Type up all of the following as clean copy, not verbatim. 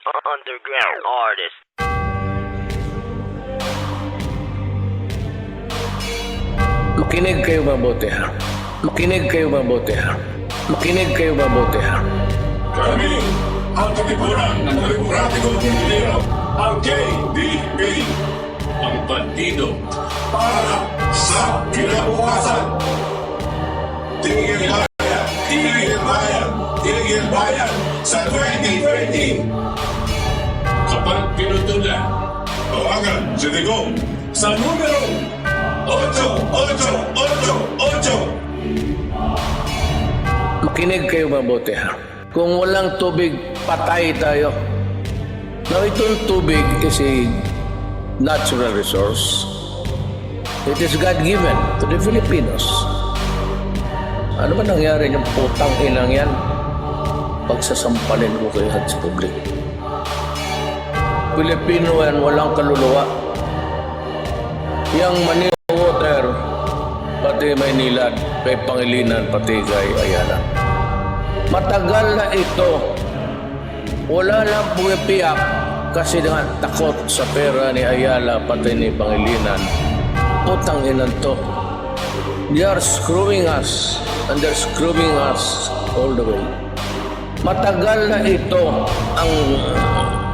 underground artist. Makinig kayo mabuti ha. Makinig kayo mabuti ha. Makinig kayo mabuti ha. Kami ang katipunan ng Demokratikong Pilipino, ang KDP, ang partido para sa kinabukasan. Tigil bayan, tigil bayan, tigil bayan sa 2020. Kapag pinutulan, tawagan si Digong sa numero 888. Makinig kayo mabuti ha. Kung walang tubig, patay tayo. Now, itong tubig is a natural resource. It is God-given to the Filipinos. Ano ba nangyari yung putang inang yan? Pagsasampalin ko kayo sa publik. Pilipino yan, walang kaluluwa. Yang Manila Water, pati Maynila, kay Pangilinan, pati kay Ayala. Matagal na ito. Wala lang pumipiyak kasi nga takot sa pera ni Ayala, pati ni Pangilinan. Putang inan to. They are screwing us and they're screwing us all the way. Matagal na ito ang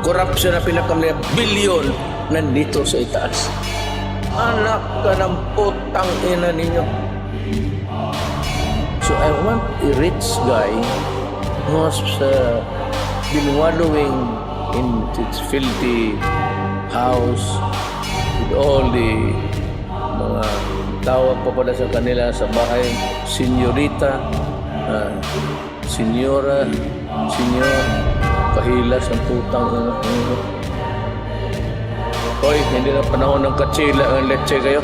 corruption na pinakamaya bilyon nandito sa itaas. Anak ka ng putang ina ninyo. So I want a rich guy who has been wallowing in its filthy house with all the mga tawag pa pala sa kanila sa bahay, senyorita, senyora, senyor, kahilas ang putang ina. Hoy, hindi na panahon ng katsila ang leche kayo.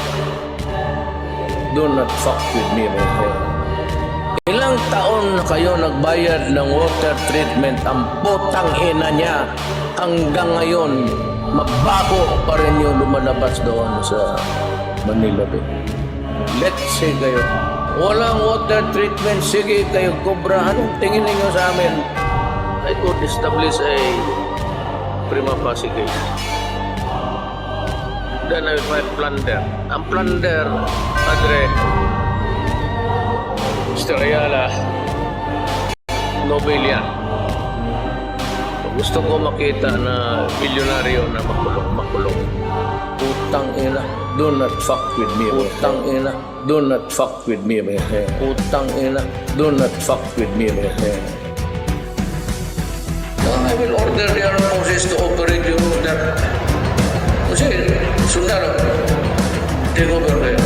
Do not fuck with me, my friend. Ilang taon na kayo nagbayad ng water treatment ang putang ina niya hanggang ngayon mabaho pa rin yung lumalabas doon sa Manila Bay. Let's say kayo, walang water treatment, sige kayo kobra, anong tingin ninyo sa amin? I could establish a prima facie case. Then I will file plunder. Ang plunder, Andre, Mr. Ayala, Nobel yan. Gusto ko makita na bilyonaryo na makulong. Putang ina, do not fuck with me. Putang ina, do not fuck with me, my friend. Putang ina, do not fuck with me, my friend. I will order the armed forces to operate your order. Kasi, sundalo, take over kayo.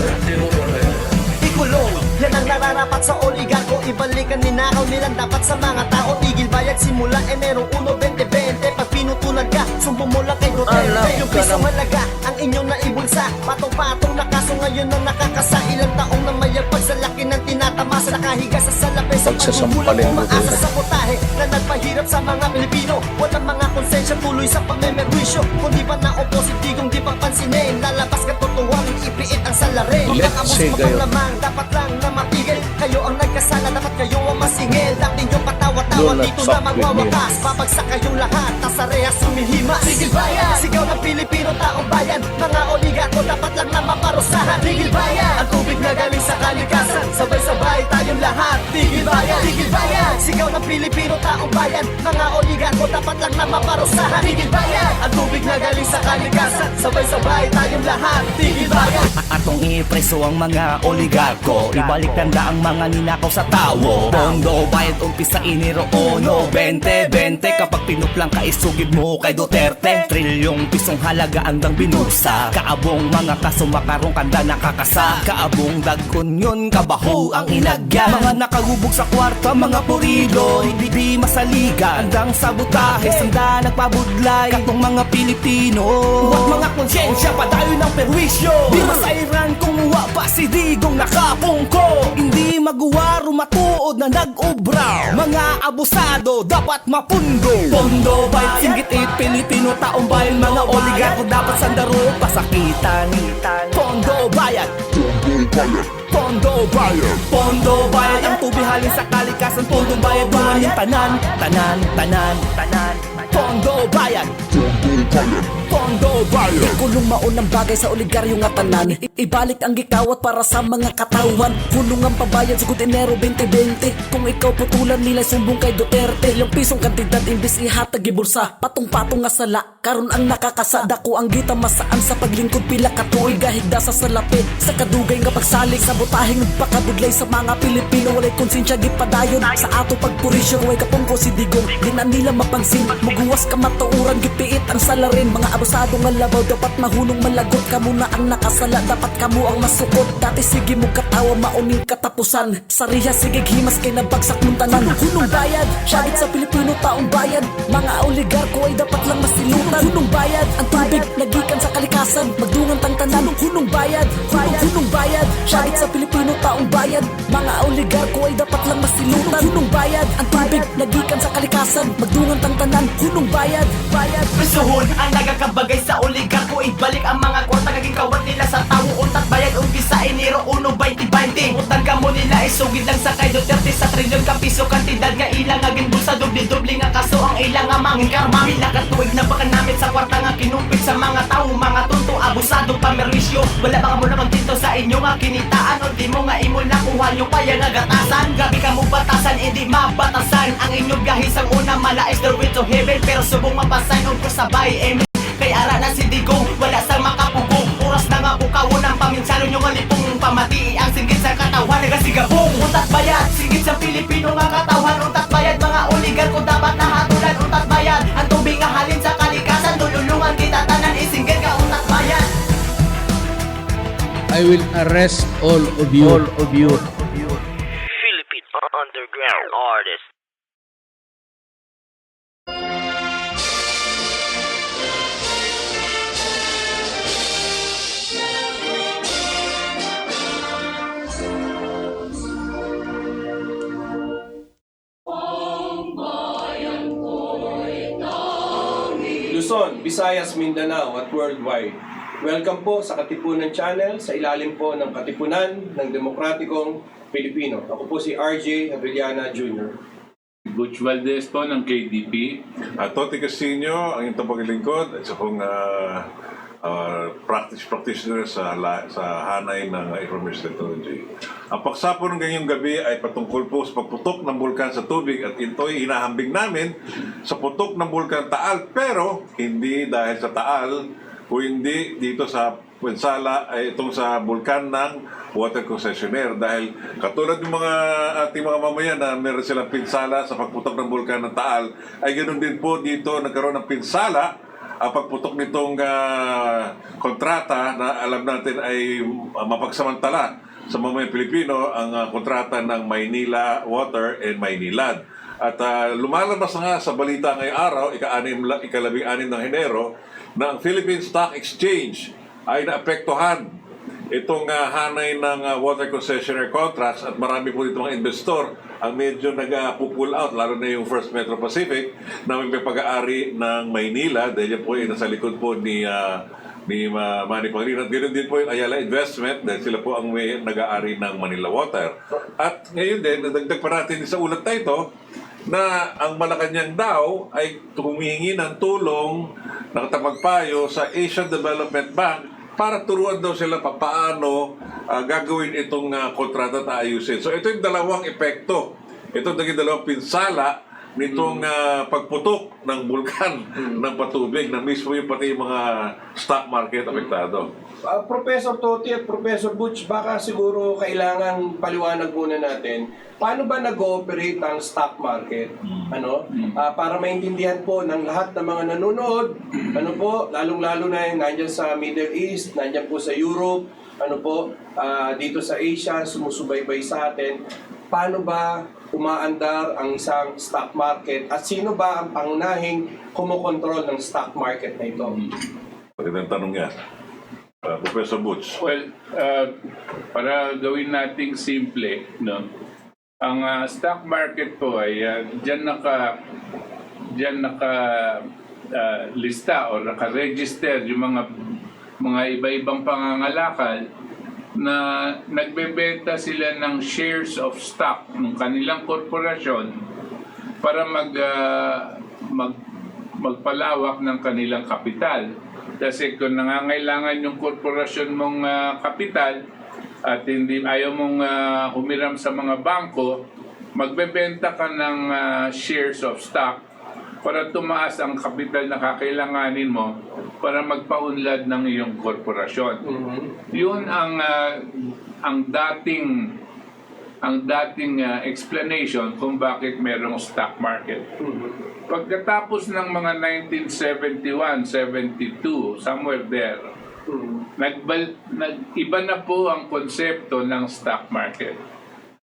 Ikulong, yan ang nararapat sa oligarko. Ibalikan ninakaw nilang dapat sa mga tao. Tigil bayad simula Enero 1, 2020. Pag pinutulan ka, sumbong mo lang kay Duterte. Yung pisong halaga, ang inyong naibulsa. Patong-patong na kaso ngayon na nakakasa. Ilang taong na mayagpag sa laki ng tinatamasa. Nakahiga sa salapi sa pagkukulang umaasa sa potahe na nagpahirap sa mga Pilipino. Walang mga konsensya tuloy sa pagmemerwisyo. Kung di pa na-opposite, digong di pa pansinin. Lalabas ka totoong ipiit ang salarin. Let's say kayo. Dapat lang na matigil. Kayo ang nagkasala, dapat kayo ang masingil. Dati yung patawa-tawa dito na magwawakas. Babagsak kayong lahat, tasarehas sumihimas. Tigil bayan, sigaw ng Pilipino, taong bayan. Mga oligarko dapat lang na maparusahan. Tigil bayan, ang tubig na galing sa kalikasan. Sabay-sabay tayong lahat. Tigil bayan, tigil bayan. Sigaw ng Pilipino, taong bayan. Mga oligarko dapat lang na maparusahan. Tigil bayan, ang tubig na galing sa kalikasan. Sabay-sabay tayong lahat. Tigil bayan. Atong ipreso ang mga oligarko, ibalik tanda ang mga ninakaw sa tawo. Pondo bayad umpisa Enero 1, 2020. Kapag pinuplang ka isugid mo kay Duterte. Trilyong pisong halaga andang binusa. Kaabong mga kaso makarong kanda nakakasa. Kaabong dagkon yun kabaho ang inagyan. Mga nakagubog sa kwarta, mga purido, hindi masaligan. Andang sabotahe, sanda nagpabudlay. Katong mga Pilipino, huwag mga konsyensya, padayo ng perwisyo. Di masairan kung wa pa si Digong nakapungko. Hindi maguwaro matuod na nag-ubra. Mga abusado dapat mapundo. Pondo bayad singgit Pilipino, taong bayan. Mga oligarko dapat sandaro pasakitan. Pondo bayad, pondo bayad, pondo bayad. Ang tubihalin sa kalikasan, pondo bayad. Mga tanan. Pondo Bayan. Pondo Bayan. Kulong maunang bagay sa oligaryo nga tanan. Ibalik ang gikawat para sa mga katawan. Kulong ang pabayad sugod Enero 2020. Kung ikaw putulan nila sumbong kay Duterte. Yung pisong kantidad imbis ihatag gibulsa. Patong-patong nga sala karon ang nakakasada ko ang gita masaan sa paglingkod pila ka tuig gahigda sa salapi. Sa kadugay nga pagsalig sa butahing pagkabudlay sa mga Pilipino walay konsensya gipadayon sa ato pagpurisyo way kapungko si Digong di na nila mapansin muguwas ka matauran gipiit ang salarin mga abusado nga labaw dapat mahunong malagot kamo na ang nakasala dapat kamo ang masukot dati sige mo katawa mauning katapusan sariya sige himas kay nabagsak mong tanan hunong bayad syagit sa Pilipino taong bayad mga oligarko ay dapat lang masilutan hunong bayad ang tubig nagikan sa kalikasan magdungan tang tanan hunong bayad hunong bayad syagit sa Pilipino taong bayad mga oligarko ay dapat lang masilutan hunong bayad ang tubig nagikan sa kalikasan magdungan tang tanan hunong bayad Prisuhon ang nagakabagay sa oligarko ibalik ang mga kwarta kaging kawat nila sa tawo untat bayad umpisa Enero 1, 2020 utang ka mo nila isugid lang sa kay Duterte sa trilyon ka piso kantidad nga ilang aging bulsa doble-doble nga kaso ang ilang nga mangin karma pila ka tuig na baka namin sa kwarta nga kinumpit sa mga tao mga tunto abusado pamerwisyo wala baka mo naman tinto sa inyo nga kinitaan o di mo nga imo nakuha nyo kaya nga gatasan gabi ka mo batasan hindi mabatasan ang inyong gahis ang una mala is the way to heaven pero subong mapasan o ko sabay amen kay ara na si Digong wala sang makapugong oras na nga bukawon ang paminsano nyo nga lipong pamati ang singgit sa katawan nagasigabong utat bayad singgit sa Pilipino nga katawan utat bayad mga oligarko dapat nahatulan utat bayad ang tubig nga halin sa kalikasan dululungan kita tanan isinggit ka utat bayad I will arrest all of you. Philippine underground artist. Luzon, Visayas, Mindanao at worldwide. Welcome po sa Katipunan Channel sa ilalim po ng Katipunan ng Demokratikong Pilipino. Ako po si RJ Avellana Jr. Butch Valdez po ng KDP. Toti Casino, ang inyong tapaglingkod at sa pong practitioner sa hanay ng information technology. Ang paksa po ng ganyang gabi ay patungkol po sa pagputok ng bulkan sa tubig at ito'y hinahambing namin sa putok ng bulkan Taal pero hindi dahil sa Taal o hindi dito sa Puensala ay itong sa bulkan ng water concessionaire dahil katulad ng mga ating mga mamayan na meron silang pinsala sa pagputok ng bulkan ng Taal ay ganoon din po dito nagkaroon ng pinsala ang pagputok nitong kontrata na alam natin ay mapagsamantala sa mga Pilipino ang kontrata ng Maynila Water and Maynilad. At lumalabas na nga sa balita ngayong araw, ika-12 ng Enero, na ang Philippine Stock Exchange ay naapektuhan itong hanay ng water concessionaire contracts at marami po dito mga investor ang medyo nag-pull out, lalo na yung First Metro Pacific na may pag-aari ng Maynila dahil yan po ay nasa likod po ni Manny Pangilinan. Ganoon din po yung Ayala Investment dahil sila po ang may nag-aari ng Manila Water. At ngayon din, nadagdag pa natin sa ulat na ito na ang Malacanang daw ay humihingi ng tulong ng tagapagpayo sa Asian Development Bank para turuan daw sila paano gagawin itong kontrata at ayusin. So ito yung dalawang epekto. Ito naging dalawang pinsala nitong pagputok ng bulkan ng patubig na mismo yung pati yung mga stock market apektado. Professor Toti at Professor Butch, baka siguro kailangan paliwanag muna natin paano ba nag-ooperate ang stock market? Para maintindihan po ng lahat ng mga nanonood, lalong-lalo na yung nandyan sa Middle East, nandyan po sa Europe, dito sa Asia, sumusubaybay sa atin. Paano ba umaandar ang isang stock market at sino ba ang pangunahing kumokontrol ng stock market na ito? Magandang tanong yan. Professor Butch. Well, para gawin nating simple, no? Ang stock market po ay diyan naka lista o naka-register yung mga iba-ibang pangangalakal na nagbebenta sila ng shares of stock ng kanilang korporasyon para magpalawak ng kanilang kapital. Kasi kung nangangailangan yung korporasyon mong kapital at hindi ayaw mong humiram sa mga bangko, magbebenta ka ng shares of stock para tumaas ang kapital na kakailanganin mo para magpaunlad ng iyong korporasyon. Yun ang dating explanation kung bakit merong stock market. Pagkatapos ng mga 1971, 72, somewhere there, iba na po ang konsepto ng stock market.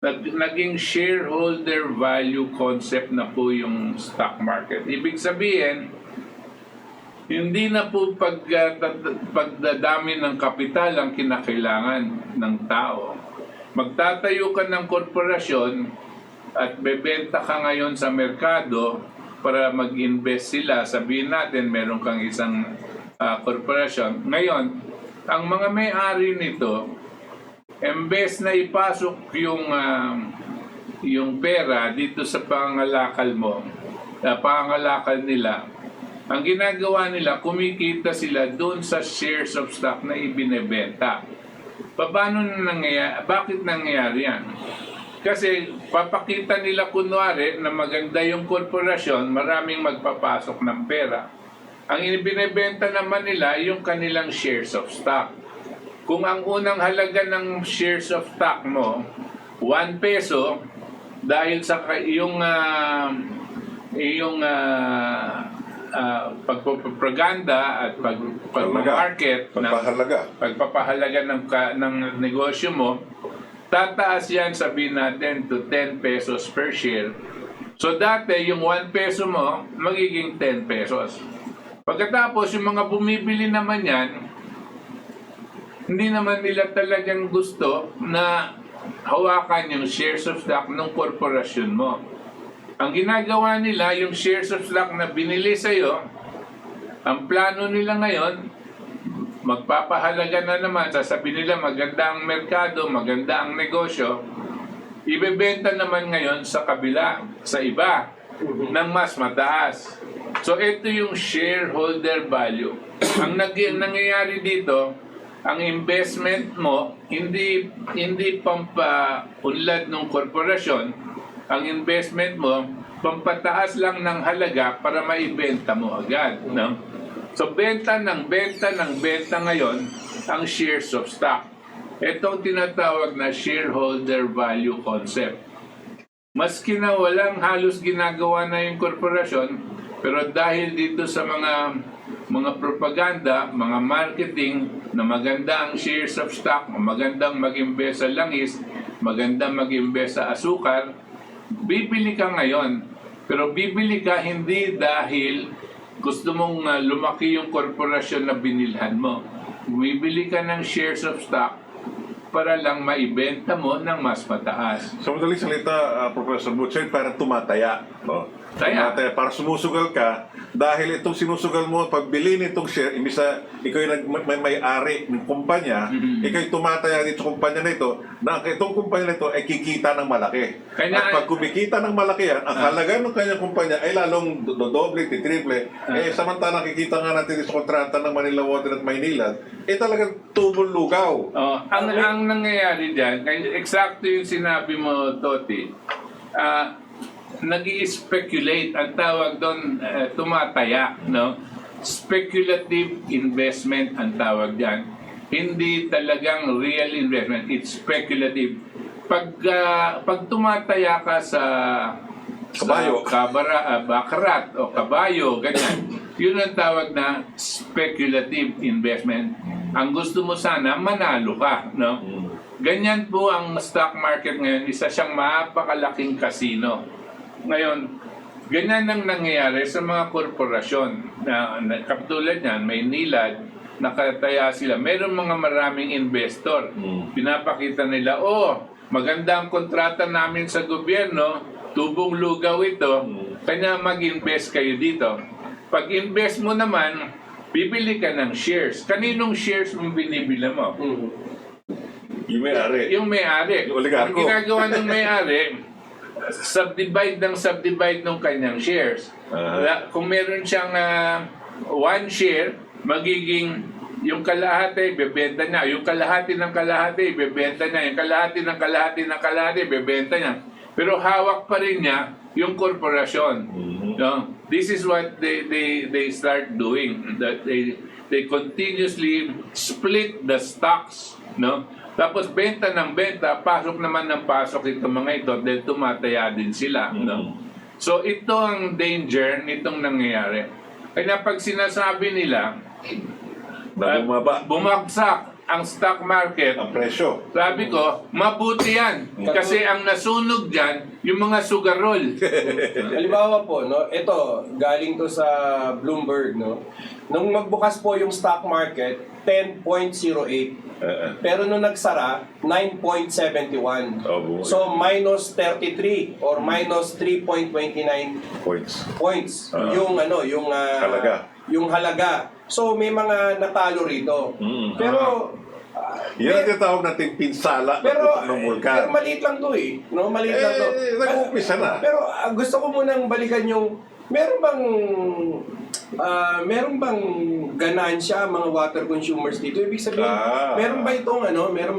Naging shareholder value concept na po yung stock market. Ibig sabihin, hindi na po pagdadami ng kapital ang kinakailangan ng tao. Magtatayo ka ng korporasyon at bebenta ka ngayon sa merkado para mag-invest sila. Sabihin natin, meron kang isang korporasyon. Ngayon, ang mga may-ari nito, embes na ipasok yung pera dito sa pangalakal mo, pangalakal nila, ang ginagawa nila, kumikita sila doon sa shares of stock na ibinebenta. Paano nangyayari? Bakit nangyayari yan? Kasi papakita nila kunwari na maganda yung korporasyon, maraming magpapasok ng pera. Ang ibinebenta naman nila yung kanilang shares of stock. Kung ang unang halaga ng shares of stock mo, 1 peso, dahil sa iyong pagpapaganda at pag-market, pagpapahalaga ng negosyo mo, tataas yan, sabihin natin, to 10 pesos per share. So dati, yung 1 peso mo, magiging 10 pesos. Pagkatapos, yung mga bumibili naman yan, hindi naman nila talagang gusto na hawakan yung shares of stock ng korporasyon mo. Ang ginagawa nila, yung shares of stock na binili sa'yo, ang plano nila ngayon, magpapahalaga na naman, sasabihin nila maganda ang merkado, maganda ang negosyo, ibebenta naman ngayon sa kabila, sa iba, ng mas mataas. So ito yung shareholder value. Ang nangyayari dito, ang investment mo, hindi pampaunlad ng korporasyon. Ang investment mo, pampataas lang ng halaga para maibenta mo agad. No? So, benta ngayon ang shares of stock. Ito ang tinatawag na shareholder value concept. Maski na walang halos ginagawa na yung korporasyon, pero dahil dito sa mga propaganda, mga marketing na maganda ang shares of stock, magandang mag-invest sa langis, magandang mag-invest sa asukar, bibili ka ngayon. Pero bibili ka hindi dahil gusto mong lumaki yung korporasyon na binilhan mo. Bumibili ka ng shares of stock para lang maibenta mo ng mas mataas. Sa madaling salita, Professor Butcher, parang tumataya. No? Tumataya, para sumusugal ka, dahil itong sinusugal mo, pagbili nitong share, imbis na ikaw yung may-ari ng kumpanya, ikaw yung tumataya dito sa kumpanya na ito, na itong kumpanya na ito ay kikita ng malaki. At pag kumikita ng malaki yan, ang halaga ng kanyang kumpanya ay lalong dodoble, titriple. Samantalang kikita nga natin sa kontrata ng Manila Water at Maynilad, talagang tubol lugaw. Ang nangyayari dyan, eksakto yung sinabi mo, Toti, nag-i-speculate, ang tawag doon, tumataya, no? Speculative investment ang tawag dyan. Hindi talagang real investment, it's speculative. Pag tumataya ka sa kabayo, bakarat o kabayo, ganyan, yun ang tawag na speculative investment. Ang gusto mo sana, manalo ka, no? Ganyan po ang stock market ngayon, isa siyang mapakalaking kasino. Ngayon, ganyan ang nangyayari sa mga korporasyon na katulad niyan, may nilad, nakataya sila. Meron mga maraming investor. Pinapakita nila, maganda ang kontrata namin sa gobyerno, tubong lugaw ito, kanya mag-invest kayo dito. Pag invest mo naman, bibili ka ng shares. Kaninong shares mong binibili mo? Yung may-ari. Yung may-ari. Yung oligarko. Ang ginagawa ng may-ari, subdivide ng kanyang shares. Kung meron siyang 1 share, magiging yung kalahati, bebenta niya. Yung kalahati ng kalahati, bebenta niya. Yung kalahati ng kalahati ng kalahati, bebenta niya. Pero hawak pa rin niya yung korporasyon. No? This is what they start doing. That they continuously split the stocks. No? Tapos benta ng benta, pasok naman ng pasok itong mga ito dahil tumataya din sila. No? So ito ang danger nitong nangyayari. Kaya pag sinasabi nila, bumagsak ang stock market, ang presyo. sabi ko, mabuti yan. Kasi ang nasunog dyan, yung mga sugarol. Halimbawa po, no, ito, galing to sa Bloomberg, no. Nung magbukas po yung stock market, 10.08. Pero nung nagsara, 9.71. So minus 33 or minus 3.29 points. Yung Halaga. Yung halaga. So may mga natalo rito. Pero Yan ang tinatawag natin pinsala pero ng vulkan. maliit lang to eh. No, maliit lang to. Nag-uumpisa na. Pero gusto ko munang balikan yung meron bang ganansya ang mga water consumers dito? Ibig sabihin, meron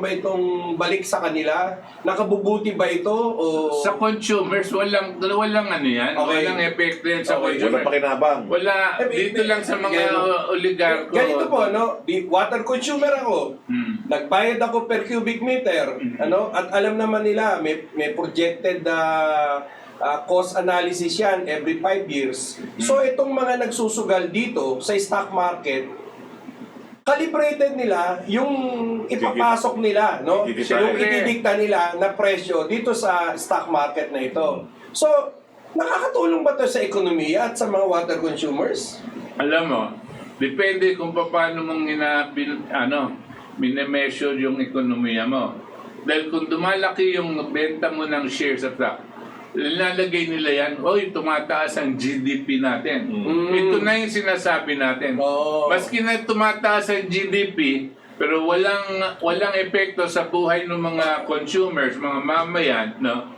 ba itong balik sa kanila? Nakabubuti ba ito o Sa consumers, walang ano yan. Okay. Walang epekto yan sa Okay. consumers. Wala pakinabang. Wala, dito lang sa mga oligarko. Ganito po, no? Water consumer ako. Nagbayad ako per cubic meter, at alam naman nila may projected cost analysis yan every 5 years. So itong mga nagsusugal dito sa stock market, calibrated nila yung ipapasok nila, no? Yung ididikta nila na presyo dito sa stock market na ito. So, nakakatulong ba ito sa ekonomiya at sa mga water consumers? Alam mo, depende kung paano mong minemeasure yung ekonomiya mo. Dahil kung dumalaki yung benta mo ng shares at stock, nilalagay nila yan, tumataas ang GDP natin. Ito na yung sinasabi natin. Maski na tumataas ang GDP, pero walang epekto sa buhay ng mga consumers, mga mamayan, no?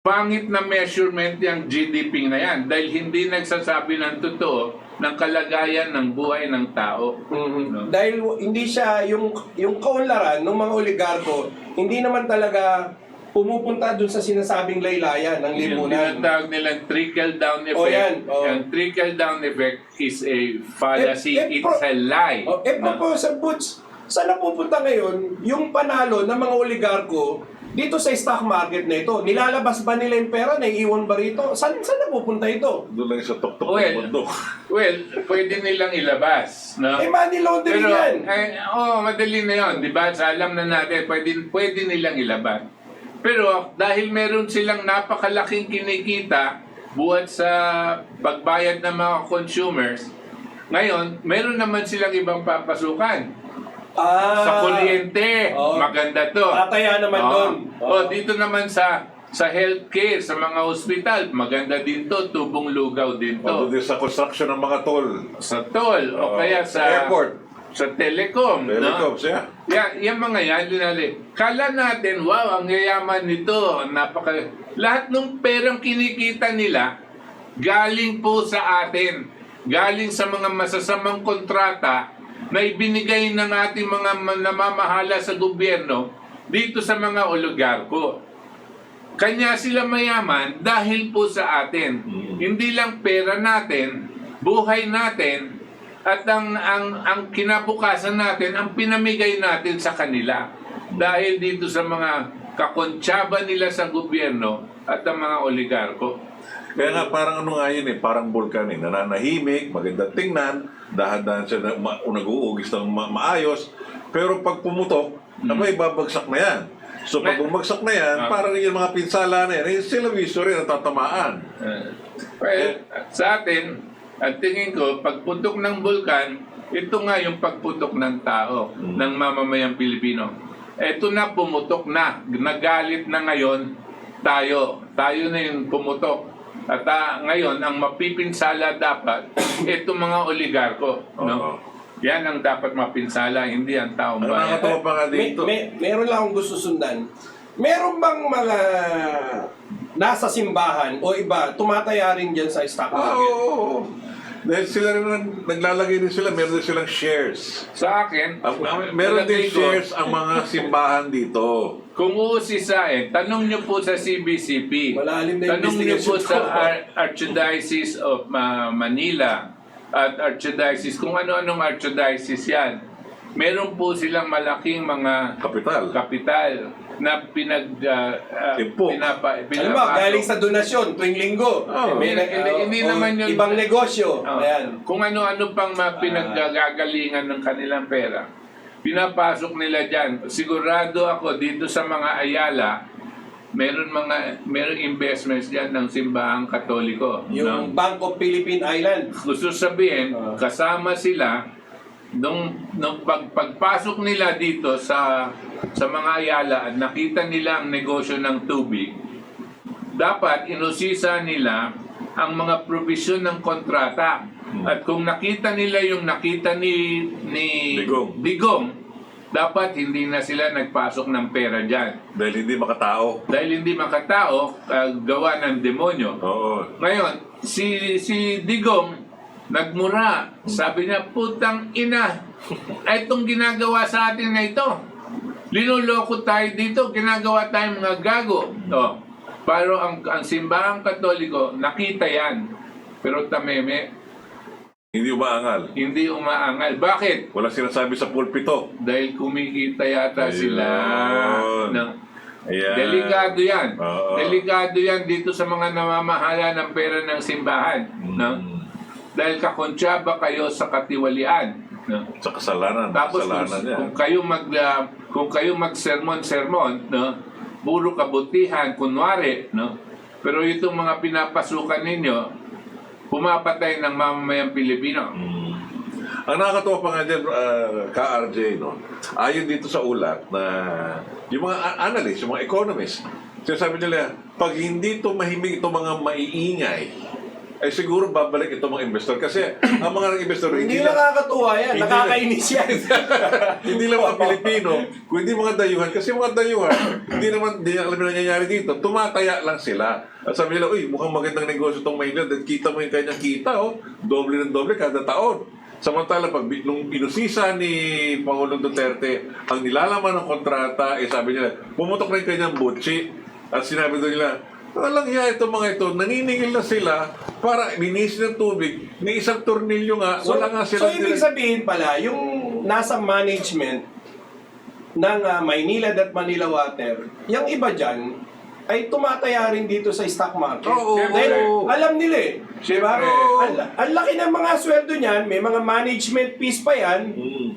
Pangit na measurement yung GDP na yan dahil hindi nagsasabi ng totoo ng kalagayan ng buhay ng tao. No? Dahil hindi siya yung kaunlaran ng mga oligarko, hindi naman talaga pumupunta dun sa sinasabing laylayan ng lipunan. Yung tinatawag nilang trickle-down effect. Ang trickle-down effect is a fallacy. It's a lie. Sa Butch, saan napupunta ngayon yung panalo ng mga oligarko dito sa stock market na ito? Nilalabas ba nila yung pera? Naiiwan ba rito? Saan napupunta ito? Doon lang sa tuktok ng bundok. Well, pwede nilang ilabas. No? Money laundering yan. Madali na yun. Diba? Sa alam na natin, pwede nilang ilabas. Pero dahil meron silang napakalaking kinikita buhat sa pagbayad ng mga consumers, ngayon, meron naman silang ibang papasukan. Sa kuryente, maganda to. Tataya naman doon. Dito naman sa healthcare, sa mga ospital, maganda din to, tubong lugaw din to. Doon sa construction ng mga toll. Sa toll, o kaya sa airport. Sa telecom, no? Siya. Yan mga yan, kala natin, wow, ang yayaman nito, lahat ng perang kinikita nila, galing po sa atin, galing sa mga masasamang kontrata na ibinigay ng ating mga namamahala sa gobyerno dito sa mga oligarko. Kanya sila mayaman dahil po sa atin. Hindi lang pera natin, buhay natin, at ang kinabukasan natin, ang pinamigay natin sa kanila. Dahil dito sa mga kakontsaba nila sa gobyerno at ang mga oligarko. Kaya nga parang parang bulkan nananahimik, maganda tingnan, dahan-dahan siya nag-uugis ng maayos, pero pag pumutok, babagsak na yan. So pag bumagsak na yan, parang yung mga pinsala na yan, sila mismo rin natatamaan. Sa atin, at tingin ko, pagputok ng bulkan, ito nga yung pagputok ng tao, ng mamamayang Pilipino. Ito na, pumutok na. Nagalit na ngayon tayo. Tayo na yung pumutok. At ngayon, ang mapipinsala dapat, itong mga oligarko. No? Yan ang dapat mapinsala, hindi ang taong bayan. Nakakatawa pa nga dito. Meron lang akong gusto sundan. Meron bang mga nasa simbahan o iba, tumataya rin dyan sa stock market. Oo. Dahil sila rin naglalagay din sila, meron din silang shares. Sa akin, Meron din nilagay ko, shares ang mga simbahan dito. kung uusisain, tanong niyo po sa CBCP. Malalim na Tanong niyo po investigation sa ko. Archdiocese of Manila at Archdiocese, kung ano-anong Archdiocese yan. Meron po silang malaking mga kapital na Timpo. Alam mo, galing sa donasyon tuwing linggo. Oh. Hindi naman yun. Ibang negosyo. Ayan. Kung ano-ano pang pinaggagalingan ng kanilang pera, pinapasok nila dyan. Sigurado ako dito sa mga Ayala, meron investments dyan ng simbahang Katoliko. Yung Bank of Philippine Island. Gusto sabihin, kasama sila nung pagpasok nila dito sa mga Ayala at nakita nila ang negosyo ng tubig, dapat inusisa nila ang mga provision ng kontrata. At kung nakita nila yung nakita ni Digong, dapat hindi na sila nagpasok ng pera dyan. Dahil hindi makatao. Gawa ng demonyo. Oo. Ngayon, si Digong nagmura. Sabi niya, putang ina, itong ginagawa sa atin na ito. Linuloko tayo dito, ginagawa tayong mga gago. Pero ang simbahang Katoliko, nakita yan. Pero tameme, Hindi umaangal. Bakit? Walang sinasabi sa pulpito. Dahil kumikita yata sila. Ayan. Delikado yan. Oo. Delikado yan dito sa mga namamahala ng pera ng simbahan. No? Dahil kakonsyaba kayo sa katiwalian. No? Sa kasalanan. Tapos Kasalanan niya. kung kayo magsermon-sermon, no? Puro kabutihan, kunwari, no? Pero itong mga pinapasukan ninyo, pumapatay ng mamamayang Pilipino. Ang nakakatuwa pa nga dyan, ka-RJ, no? Ayon dito sa ulat na yung mga analyst, yung mga economists, sinasabi nila, pag hindi tumahimik itong mga maiingay, ay siguro babalik itong mga investor. Kasi ang mga investor, Hindi nakakatuwa yan. Nakakainis yan. hindi lang mga Pilipino, kundi mga dayuhan. Kasi mga dayuhan, hindi alam na nangyayari dito. Tumataya lang sila. At sabi nila, uy, mukhang magandang negosyo itong Maynila. Dahil kita mo yung kanyang kita, oh. Doble ng doble kada taon. Samantala, nung inusisa ni Pangulong Duterte ang nilalaman ng kontrata, sabi nila, pumutok na yung kanyang butsi. At sinabi doon nila, walang iya itong mga ito, naniningil na sila para linis ng tubig ni isang tornilyo nga, wala nga sila. So, ibig sabihin pala, yung nasa management ng Maynilad at Manila Water, yung iba dyan, ay tumataya rin dito sa stock market. Dahil alam nila eh. Diba? Ang laki ng mga sweldo niyan, may mga management fees pa yan,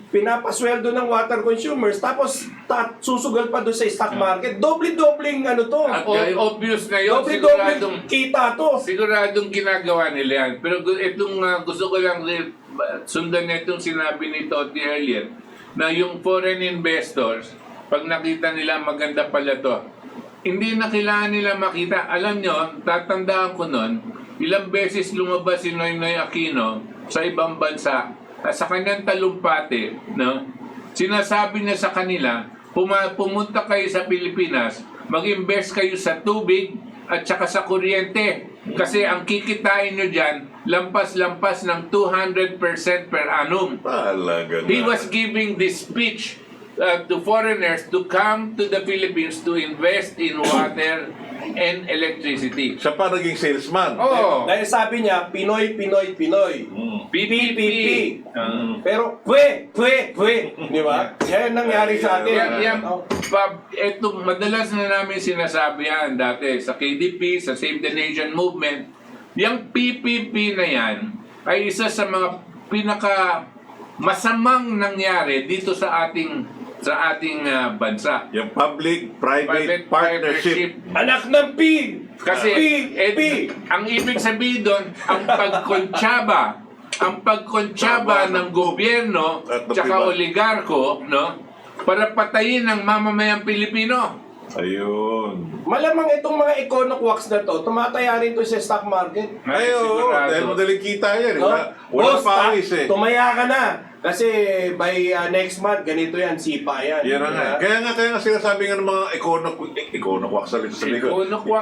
pinapasweldo ng water consumers, tapos susugal pa doon sa stock market. Doble-dobling ano to. Obvious na yun. Doble-dobling kita to. Siguradong ginagawa nila yan. Pero itong gusto ko lang sundan na itong sinabi ni Toti earlier, na yung foreign investors, pag nakita nila maganda pala to, hindi na kailangan nila makita. Alam nyo, tatandaan ko nun, ilang beses lumabas si Noynoy Aquino sa ibang bansa at sa kanyang talumpati, no? Sinasabi niya sa kanila, pumunta kayo sa Pilipinas, mag-invest kayo sa tubig at saka sa kuryente. Kasi ang kikitain nyo dyan, lampas-lampas ng 200% per annum. Talaga na. He was giving this speech to foreigners to come to the Philippines to invest in water and electricity. Siya pa naging salesman. Oh, Dahil sabi niya, Pinoy, Pinoy, Pinoy. PPP. Pero, pwe. Di ba? Yan nangyari sa atin. Ito, madalas na namin sinasabi yan dati sa KDP, sa Save the Nation Movement. Yung PPP na yan ay isa sa mga pinaka masamang nangyari dito sa ating bansa. Yung public-private partnership. Anak ng pig! Kasi ang ibig sabihin doon, ang pagkonsyaba ng gobyerno At tsaka pribado. oligarko, no, para patayin ang mamamayang Pilipino. Ayun. Malamang itong mga econoquacks na to, tumataya rin to sa stock market. Ayun. Sigurado. Dahil madaling kita yan. No? Wala pawis eh. Tumaya ka na. Kasi by next month, ganito yan, sipa yan. Yan na nga. Kaya nga sinasabi nga ng mga econoquacks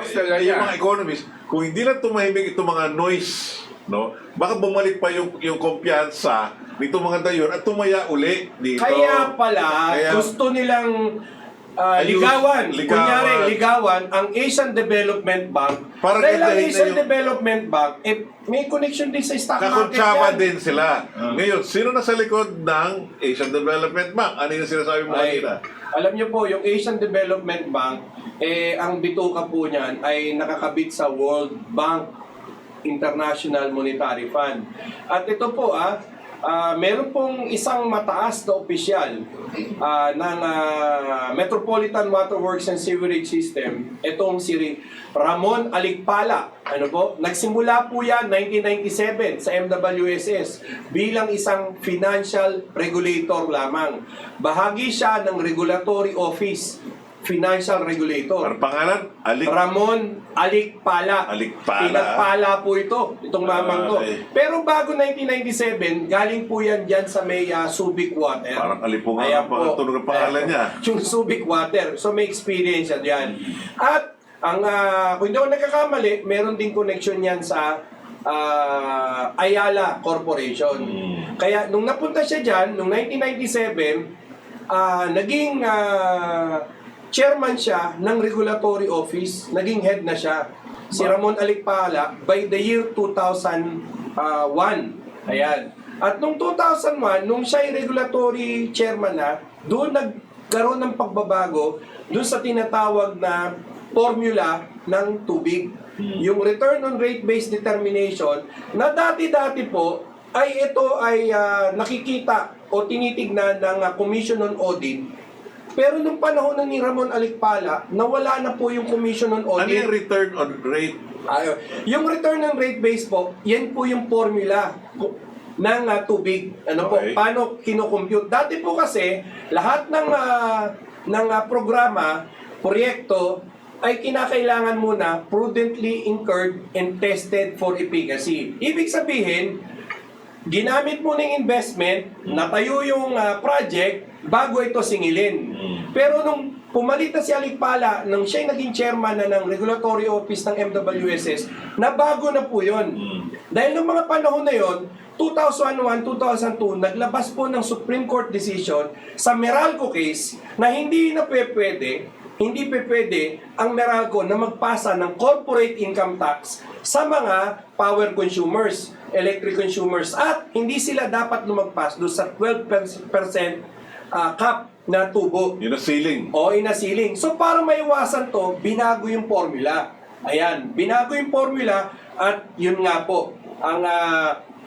Talaga. yung mga economists, kung hindi lang tumahimik itong mga noise, no, baka bumalik pa yung kumpiyansa nito mga dayon at tumaya uli dito. Kaya pala, gusto nilang ligawan. Kunyari, ligawan ang Asian Development Bank. Parang Dahil ang gandahin na Asian yung- Development Bank, may connection din sa stock market Kakuntsaba yan. din sila. Ngayon, sino na sa likod ng Asian Development Bank? Ano yung sinasabi mo Ay, kanina? alam niyo po, yung Asian Development Bank, ang bituka po niyan ay nakakabit sa World Bank International Monetary Fund. At ito po, meron pong isang mataas na opisyal ng Metropolitan Water Works and Sewerage System, itong si Ramon Aligpala. Ano po? Nagsimula po yan 1997 sa MWSS bilang isang financial regulator lamang. Bahagi siya ng regulatory office, financial regulator. Ang pangalan? Ramon Aligpala. Aligpala. Pinagpala po itong mamang to. Okay. Pero bago 1997, galing po yan dyan sa may Subic Water. Parang alipungan Ayan ang tunog ng pangalan niya. Yung Subic Water. So may experience yan dyan. At kung hindi ako nagkakamali, meron din connection yan sa Ayala Corporation. Kaya nung napunta siya dyan, nung 1997, naging chairman siya ng regulatory office, naging head na siya. Si Ramon Aligpala by the year 2001. Ayan. At nung 2001, nung siya ay regulatory chairman na, doon nagkaroon ng pagbabago doon sa tinatawag na formula ng tubig. Yung return on rate-based determination na dati-dati po ay ito ay nakikita o tinitignan ng Commission on Audit. Pero nung panahon na ni Ramon Aligpala, nawala na po yung Commission on Ano Audit. yung return on rate? Yung return on rate base po, yan po yung formula ng tubig. Ano Okay. po, paano kinocompute. Dati po kasi, lahat ng programa, proyekto, ay kinakailangan muna prudently incurred and tested for efficacy. Ibig sabihin, ginamit mo ng investment, natayo yung project, bago ito singilin. Pero nung pumalit na si Aligpala, nung siya naging chairman na ng regulatory office ng MWSS, nabago na po yun. Dahil ng mga panahon na yon, 2001, 2002, naglabas po ng Supreme Court decision sa Meralco case na hindi pwede ang Meralco na magpasa ng corporate income tax sa mga power consumers, electric consumers, at hindi sila dapat lumagpas doon sa 12% cap na tubo. Yun ang ceiling. O inasiling. So para maiwasan to, binago yung formula. Ayan, binago yung formula at yun nga po, ang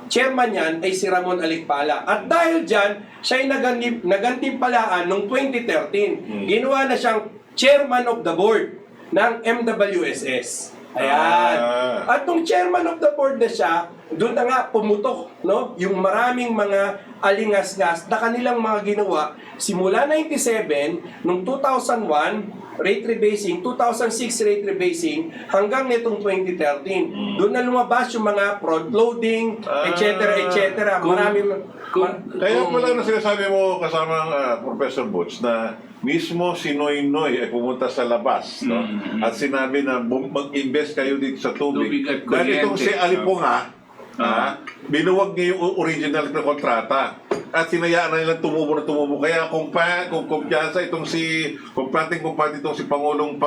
chairman yan ay si Ramon Aligpala. At dahil dyan, siya ay nagantimpalaan noong 2013. Ginawa na siyang chairman of the board ng MWSS. Ayan. At nung chairman of the board na siya, doon na nga pumutok, no, yung maraming mga alingas-ngas na kanilang mga ginawa simula 97, nung 2001, rate rebasing, 2006 rate rebasing, hanggang nitong 2013. Doon na lumabas yung mga front loading, etc. Maraming... Kaya pala na sinasabi mo kasama Professor Butch na mismo si Noy Noy ay pumunta sa labas, no? At sinabi na mag-invest kayo dito sa tubig. Tubig at Dahil itong si kuryente. Alipunga, binuwag niya yung original na kontrata. At sinayaan na nilang tumubo na tumubo. Kaya kung kumpiyansa itong kumpante itong si Pangulong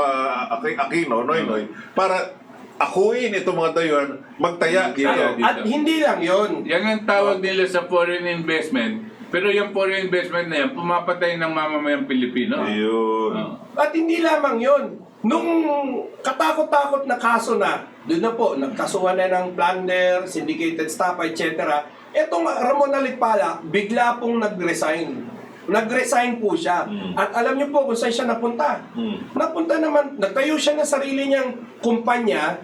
Aquino, Noy Noy, para akuin itong mga dayon, magtaya dito. At hindi lang yon. Yan ang tawag nila sa foreign investment. Pero yung foreign investment na yan, pumapatay ng mamamayang Pilipino. Ayun. At hindi lamang yon. Nung katakot-takot na kaso na, doon na po, nagkasuhan na ng plunder, syndicated staff, etc. Etong Ramon Aligpala, bigla pong nag-resign. Nag-resign po siya. At alam niyo po kung saan siya napunta. Napunta naman, nagtayo siya ng sarili niyang kumpanya,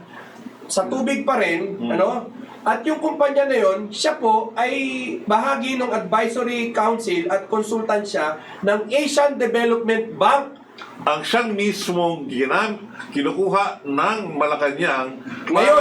sa tubig pa rin, ano? At yung kumpanya na yon, siya po ay bahagi ng advisory council at consultant siya ng Asian Development Bank ang siyang mismong kinukuha ng Malacanang Ngayon.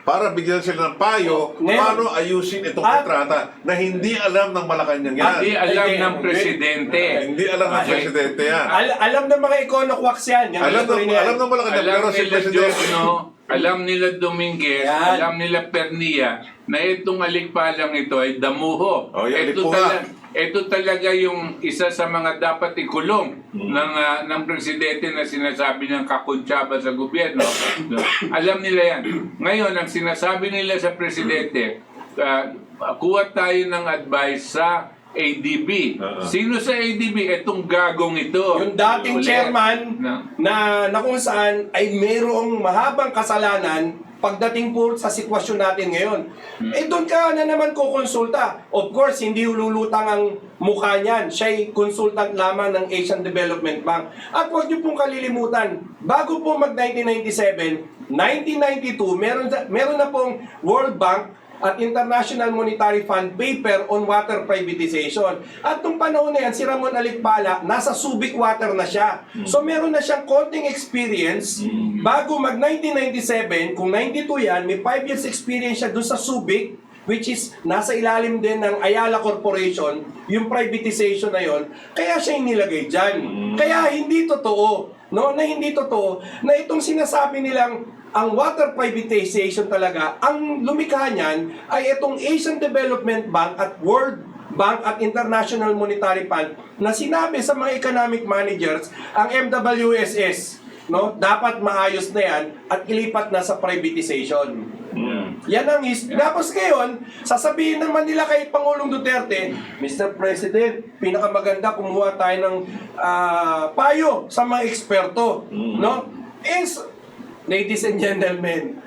para bigyan sila ng payo Ngayon. paano ayusin itong kontrata na hindi alam ng Malacanang yan. Hindi alam Hindi. ng presidente. Hindi alam ng presidente yan. Alam ng mga econoquacks yan. Yung Alam ito rin yan. ng Malacanang, Alam pero si nila presidente. Giorno, alam nila Dominguez, Yan. alam nila Pernia na itong alikpalang ito ay damuho. Oh, yung alikpuha. Ito talaga yung isa sa mga dapat ikulong ng presidente na sinasabi niyang kakuntsaba sa gobyerno. No? Alam nila yan. Ngayon, ang sinasabi nila sa presidente, kuha tayo ng advice sa ADB. Sino sa ADB? Itong gagong ito. Yung dating Ulit. chairman No? na kung saan ay mayroong mahabang kasalanan pagdating po sa sitwasyon natin ngayon. Doon ka na naman kukonsulta. Of course, hindi ululutang ang mukha niyan. Siya'y consultant lamang ng Asian Development Bank. At huwag niyo pong kalilimutan, bago po mag-1997, 1992, meron na pong World Bank at International Monetary Fund paper on water privatization. At nung panahon na yan, si Ramon Alikpala, nasa Subic Water na siya. So meron na siyang konting experience bago mag-1997, kung 92 yan, may 5 years experience siya doon sa Subic, which is nasa ilalim din ng Ayala Corporation, yung privatization na yon, kaya siya inilagay dyan. Kaya hindi totoo, no, na hindi totoo, na itong sinasabi nilang ang water privatization talaga, ang lumikha niyan ay itong Asian Development Bank at World Bank at International Monetary Fund na sinabi sa mga economic managers, ang MWSS, no, dapat maayos na yan at ilipat na sa privatization. Yan ang tapos ngayon, sasabihin naman nila kay Pangulong Duterte, Mr. President, pinakamaganda kumuha tayo ng payo sa mga eksperto, no? Ladies and gentlemen,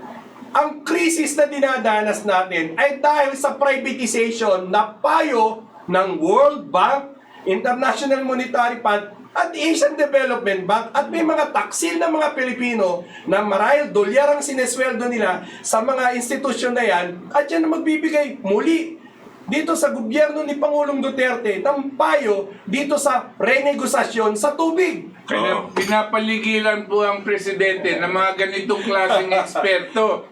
ang krisis na dinadanas natin ay dahil sa privatization na payo ng World Bank, International Monetary Fund, at Asian Development Bank, at may mga taksil na mga Pilipino na marahil dolyar ang sinesweldo nila sa mga institusyon na yan, at yan ang magbibigay muli dito sa gobyerno ni Pangulong Duterte ng payo dito sa renegosasyon sa tubig. Kaya pinapaligilan po ang presidente ng mga ganitong klaseng eksperto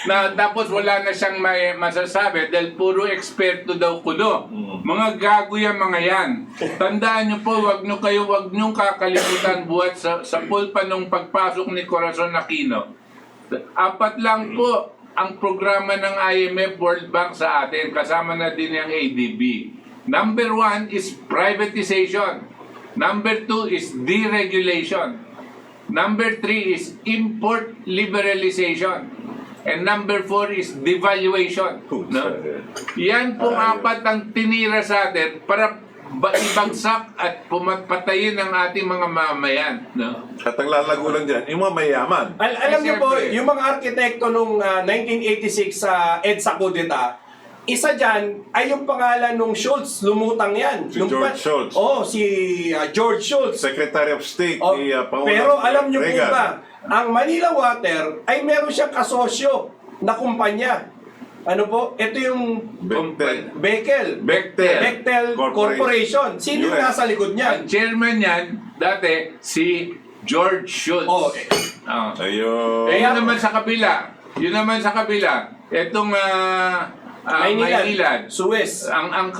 na tapos wala na siyang masasabi dahil puro eksperto daw kuno. Mga gago yan mga yan. Tandaan nyo po, wag nyo kakalimutan buhat sa pulpa nung pagpasok ni Corazon Aquino. 4 lang po ang programa ng IMF, World Bank sa atin, kasama na din yung ADB. Number 1 is privatization. Number 2 is deregulation. Number 3 is import liberalization. And number 4 is devaluation. No? Yan pong 4 ang tinira sa atin para ibagsak at patayin ang ating mga mamayan. No? At ang lalago lang dyan, yung mga mayaman. Alam niyo po, Siyempre. yung mga arkitekto nung 1986 sa EDSA Kudeta, isa dyan ay yung pangalan nung Schultz, lumutang yan. Si George Schultz. Si George Schultz. Secretary of State Oh, ni Pangulong pero alam niyo po Reagan. ba, ang Manila Water ay meron siyang kasosyo na kumpanya. Ano po? Ito yung Bechtel. Bechtel Corporation. Sino yung US. nasa likod Ang niya? chairman yan, dati, si George Schultz. Oh, Ayun. Yun naman sa kabila. Itong Maynilad. Suez. Ang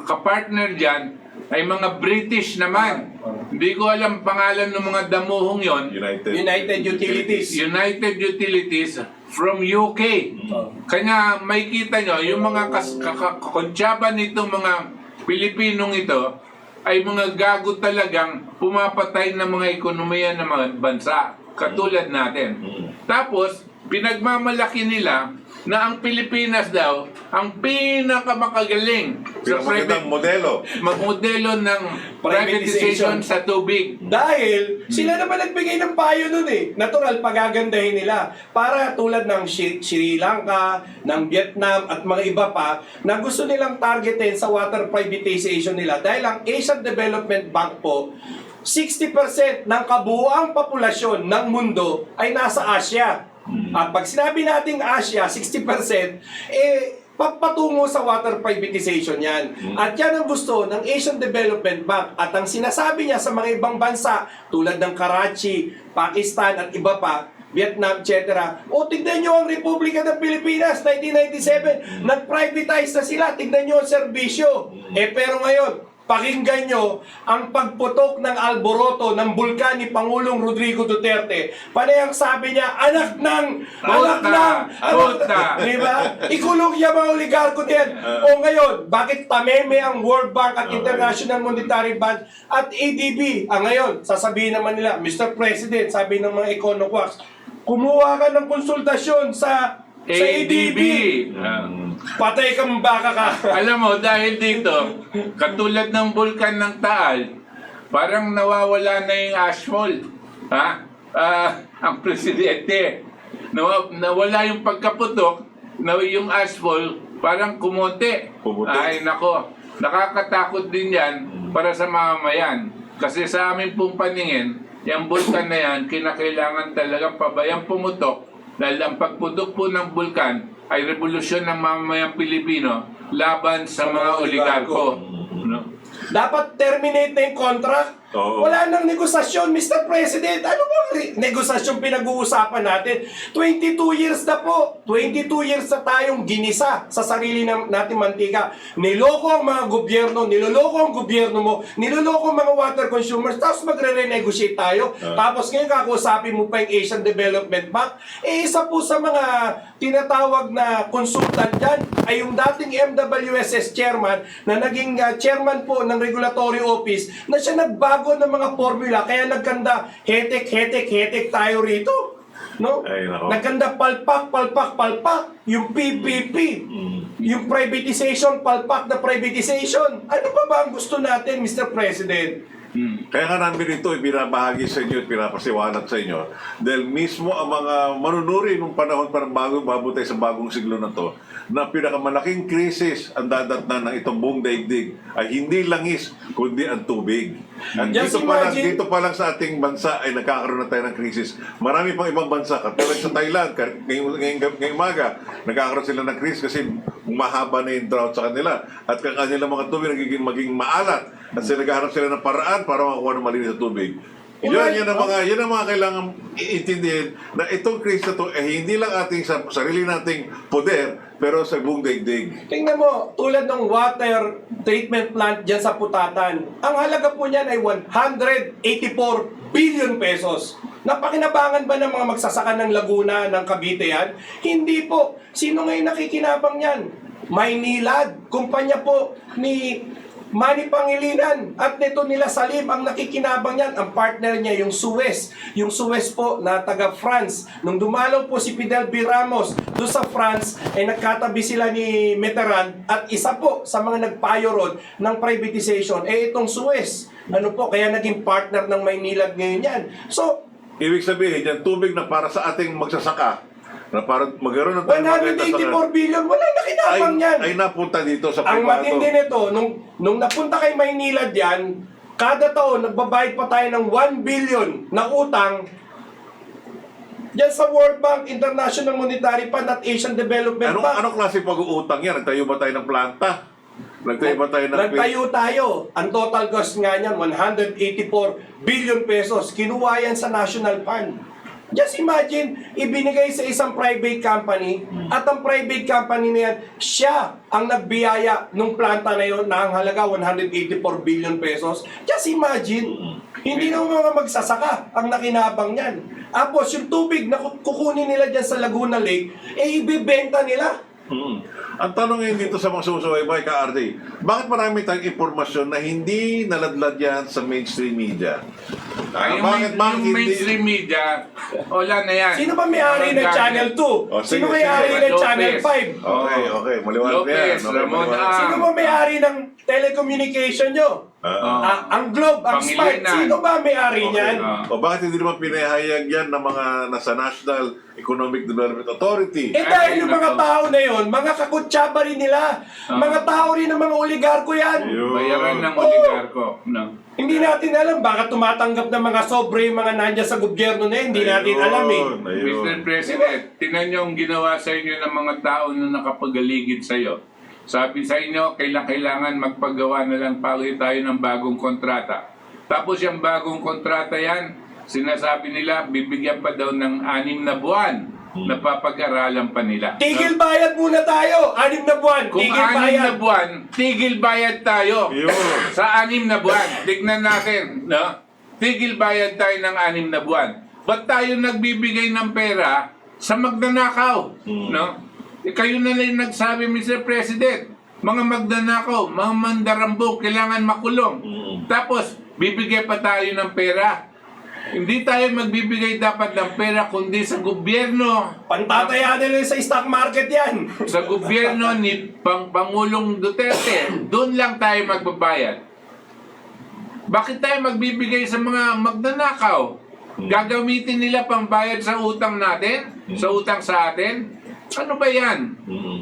kapartner diyan ay mga British naman. Hindi ko alam pangalan ng mga damuhong yon. United Utilities. United Utilities from UK. Kanya may kita nyo, yung mga kontsaba nitong mga Pilipinong ito ay mga gago talagang pumapatay ng mga ekonomiya ng mga bansa katulad natin. Tapos, pinagmamalaki nila na ang Pilipinas daw ang pinakamagagaling sa Pinamagandang modelo. magmodelo ng privatization sa tubig. Dahil sila naman nagbigay ng payo nun eh. Natural, pagagandahin nila. Para tulad ng Sri Lanka, ng Vietnam at mga iba pa na gusto nilang targetin sa water privatization nila. Dahil ang Asian Development Bank po, 60% ng kabuuang populasyon ng mundo ay nasa Asia. At pag sinabi nating Asia, 60%, papatungo sa water privatization yan. At yan ang gusto ng Asian Development Bank. At ang sinasabi niya sa mga ibang bansa, tulad ng Karachi, Pakistan at iba pa, Vietnam, etc. O tignan nyo ang Republika ng Pilipinas, 1997, nag-privatize na sila. Tignan nyo ang serbisyo. Pero ngayon, pakinggan nyo ang pagputok ng alboroto ng bulkan ni Pangulong Rodrigo Duterte. Panay ang sabi niya, anak ng, diba? Ikulong niya mga oligarko din. O ngayon, bakit tameme ang World Bank at International Monetary Fund at ADB? Ngayon, sasabihin naman nila, Mr. President, sabi ng mga econoquacks, kumuha ka ng konsultasyon sa ADB. Patay kang baka ka. Alam mo, dahil dito, katulad ng bulkan ng Taal, parang nawawala na yung ashmole. Ang presidente, nawala yung pagkaputok, yung ashmole, parang kumonte. Ay, nako. Nakakatakot din yan para sa mamamayan. Kasi sa amin pong paningin, yung bulkan na yan, kinakailangan talagang pabayang pumutok dahil ang pagputok po ng bulkan ay revolusyon ng mamamayang Pilipino laban sa mga oligarko. No? Dapat terminate na yung contract. Wala nang negosasyon, Mr. President. Ano bang negosasyon pinag-uusapan natin? 22 years na po. 22 years na tayong ginisa sa sarili nating mantika. Niloko ang mga gobyerno, niloloko ang gobyerno mo, niloloko ang mga water consumers, tapos magre-renegotiate tayo. Tapos ngayon kakausapin mo pa yung Asian Development Bank. Isa po sa mga tinatawag na consultant dyan ay yung dating MWSS chairman na naging chairman po ng regulatory office na siya nagbago ng mga formula kaya nagkanda hetek tayo rito, no? Nagkanda palpak yung PPP, yung privatization, palpak na privatization. Ano ba ang gusto natin, Mr. President? Kaya nga namin ito ibinabahagi sa inyo at pinapasiwalat sa inyo dahil mismo ang mga manunuri nung panahon parang bago tayo sa bagong siglo na to na pinakamalaking krisis ang dadatnan ng itong buong daigdig ay hindi langis kundi ang tubig. At dito pa lang sa ating bansa ay nagkakaroon na tayo ng krisis. Marami pang ibang bansa, katulad sa Thailand, ngayong umaga, nagkakaroon sila ng krisis kasi mahaba na yung drought sa kanila. At kanilang mga tubig maging maalat. At nagkaharap sila ng paraan para makakuha ng malinis na tubig. Yan ang mga kailangan iintindihin na itong krisis na ito hindi lang ating sarili nating poder, pero sa buong daigdig. Tingnan mo, tulad ng water treatment plant dyan sa Putatan, ang halaga po niyan ay 184 billion pesos. Napakinabangan ba ng mga magsasaka ng Laguna, ng Cavite yan? Hindi po. Sino ngayon nakikinabang yan? Maynilad, kumpanya po ni Manny Pangilinan at nito nila Salim ang nakikinabang yan. Ang partner niya yung Suez. Yung Suez po na taga France. Nung dumalaw po si Fidel B. Ramos doon sa France, ay nagkatabi sila ni Mitterrand at isa po sa mga nagpayo ron ng privatization itong Suez. Ano po, kaya naging partner ng Maynilad ngayon yan. So, ibig sabihin, yung tubig na para sa ating magsasaka, na parang magkaroon ng 184 billion, wala nakinabang yan. Ay napunta dito sa ang privado. matindi nito, nung napunta kay Maynilad yan, kada taon nagbabayad pa tayo ng 1 billion na utang yan sa World Bank, International Monetary Fund at Asian Development Bank. Anong klase pag-uutang yan? Nagtayo ba tayo ng planta? Nagtayo tayo. Ang total cost nga niyan, 184 billion pesos. Kinuha yan sa National Fund. Just imagine, ibinigay sa isang private company at ang private company na yan, siya ang nagbiyaya ng planta na yun na ang halaga 184 billion pesos. Just imagine, hindi na mga magsasaka ang nakinabang yan. Tapos yung tubig na kukunin nila dyan sa Laguna Lake, ibibenta nila. Ang tanong ngayon dito sa mga susubaybay ka-RJ, bakit marami tayong informasyon na hindi naladlad yan sa mainstream media? Yung mainstream media, wala na yan. Sino ba may-ari ng Channel 2? Sino may-ari ng Channel 5? Okay, maliwanag na yan. Lopez, Ramon A. Sino ba may-ari ng telecommunication nyo? Ang Globe, ang Smart, Pangilinan. sino ba may-ari niyan? O bakit hindi naman pinahayag yan ng mga nasa National Economic Development Authority? Dahil yung mga tao na yon, mga kakutsaba rin nila. Mga tao rin ng mga oligarko yan. Bayaran ng oligarko. No. Hindi natin alam, baka tumatanggap ng mga sobre yung mga nandiyan sa gobyerno na yun. Hindi natin alam eh. Mr. President, tingnan niyo ang ginawa sa inyo ng mga tao na nakapagaligid sa iyo. Sabi sa inyo, kailangan magpagawa na lang tayo ng bagong kontrata. Tapos yung bagong kontrata yan, sinasabi nila, bibigyan pa daw ng 6 na buwan na papag-aralan pa nila. Tigil bayad muna tayo. 6 na buwan. Kung Tigil 6 bayad. na buwan, tigil bayad tayo. Yun. Sa 6 na buwan. Tignan natin, no? Tigil bayad tayo ng 6 na buwan. Ba't tayo nagbibigay ng pera sa magnanakaw? No? Kayo na lang nagsabi, Mr. President, mga magnanakaw, mga mandarambog, kailangan makulong. Tapos, bibigay pa tayo ng pera. Hindi tayo magbibigay dapat ng pera, kundi sa gobyerno. Pantataya nila sa stock market yan. Sa gobyerno ni Pangulong Duterte, doon lang tayo magbabayad. Bakit tayo magbibigay sa mga magnanakaw? Gagamitin nila pang bayad sa utang natin? Sa utang sa atin? Ano ba yan?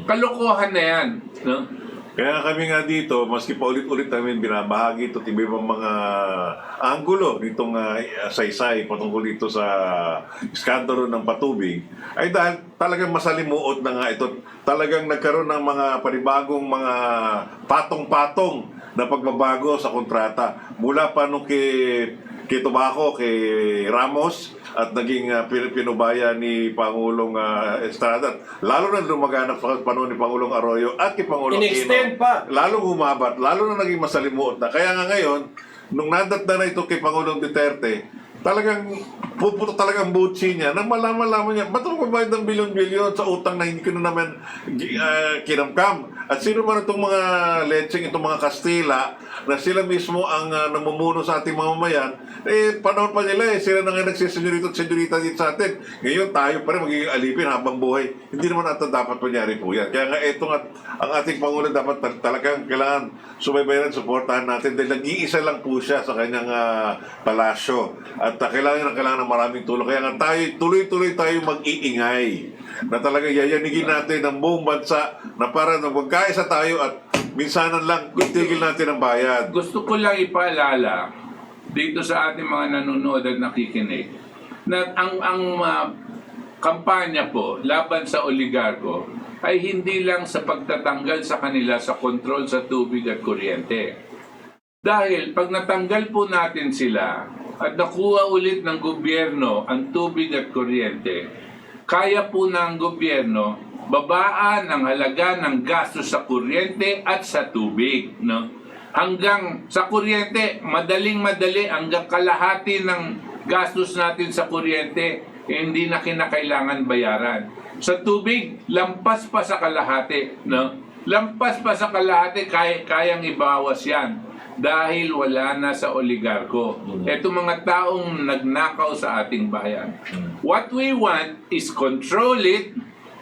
Kalokohan na yan. No? Kaya kami nga dito, maski pa ulit-ulit namin binabahagi ito ibang mga anggulo nitong saysay patungkol dito sa iskandalo ng patubig, ay dahil talagang masalimuot na nga ito. Talagang nagkaroon ng mga panibagong mga patong-patong na pagbabago sa kontrata. Mula pa nung kay Tobacco, kay Ramos, at naging pinubaya ni Pangulong Estrada. Lalo na lumaganap sa panahon ni Pangulong Arroyo at kay Pangulong In-extend pa. Lalo humabat, lalo na naging masalimuot na. Kaya nga ngayon, nung nadatna na ito kay Pangulong Duterte, talagang puputo talagang butsi niya nang malaman niya, ba't ako magbayad ng bilyon-bilyon sa utang na hindi ko na naman kinamkam? At sino man itong mga lecheng, itong mga Kastila, na sila mismo ang namumuno sa ating mamamayan, panahon pa nila sila na nga nagsisenyorito at senyorita dito sa atin. Ngayon tayo pa rin magiging alipin habang buhay. Hindi naman ata dapat mangyari po yan. Kaya nga ito nga, ang ating Pangulo dapat talagang kailangan subaybayan at suportahan natin dahil nag-iisa lang po siya sa kanyang palasyo. At kailangan ng maraming tulong. Kaya nga tayo, tuloy-tuloy tayo mag-iingay na talagang yayanigin natin ng buong bansa na para na magkaisa tayo at minsanan lang itigil natin ang bayad. Gusto ko lang ipaalala dito sa ating mga nanonood at nakikinig na ang kampanya po laban sa oligarko ay hindi lang sa pagtatanggal sa kanila sa kontrol sa tubig at kuryente. Dahil pag natanggal po natin sila at nakuha ulit ng gobyerno ang tubig at kuryente, kaya po ng gobyerno babaan ang halaga ng gastos sa kuryente at sa tubig. No? Hanggang sa kuryente, madaling-madali hanggang kalahati ng gastos natin sa kuryente, hindi na kinakailangan bayaran. Sa tubig, lampas pa sa kalahati. No? Lampas pa sa kalahati, kayang ibawas yan. Dahil wala na sa oligarko. Ito mga taong nagnakaw sa ating bayan. What we want is control it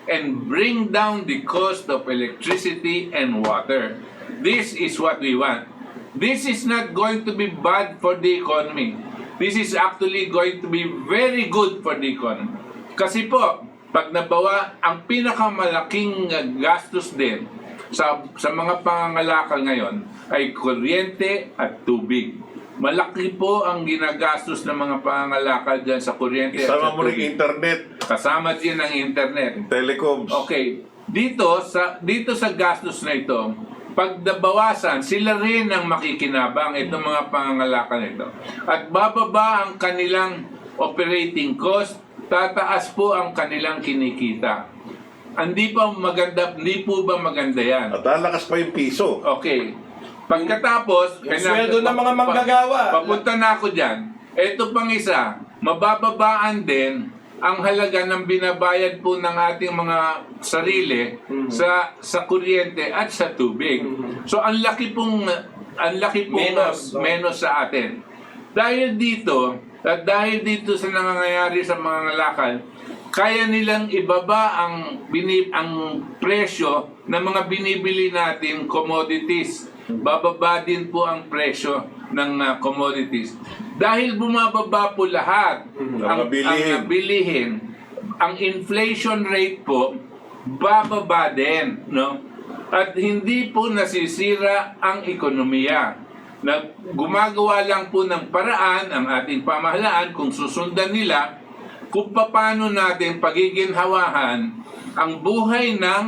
and bring down the cost of electricity and water. This is what we want. This is not going to be bad for the economy. This is actually going to be very good for the economy. Kasi po, pag nabawa, ang pinakamalaking gastos din sa mga pangangalakal ngayon ay kuryente at tubig. Malaki po ang ginagastos ng mga pangangalakal dyan sa kuryente at Isama sa mo rin tubig. internet, Kasama din ang internet. telecoms. Okay, dito sa gastos na ito, pag nabawasan, sila rin ang makikinabang itong mga pangangalakal nito. At bababa ang kanilang operating cost, tataas po ang kanilang kinikita. Hindi po ba maganda yan? At lalakas pa yung piso. Okay. Pagkatapos, Yung sweldo ng mga manggagawa. Papunta na ako dyan. Ito pang isa, mabababaan din ang halaga ng binabayad po ng ating mga sarili sa kuryente at sa tubig. So ang laki pong menos sa atin. Dahil dito sa nangyayari sa mga lakal, kaya nilang ibaba ang presyo ng mga binibili natin commodities. bababa din po ang presyo ng commodities. Dahil bumababa po lahat ang bilihin, ang inflation rate po bababa din, no? At hindi po nasisira ang ekonomiya. Na gumagawa lang po ng paraan ang ating pamahalaan kung susundan nila kung paano natin pagiginhawahan ang buhay ng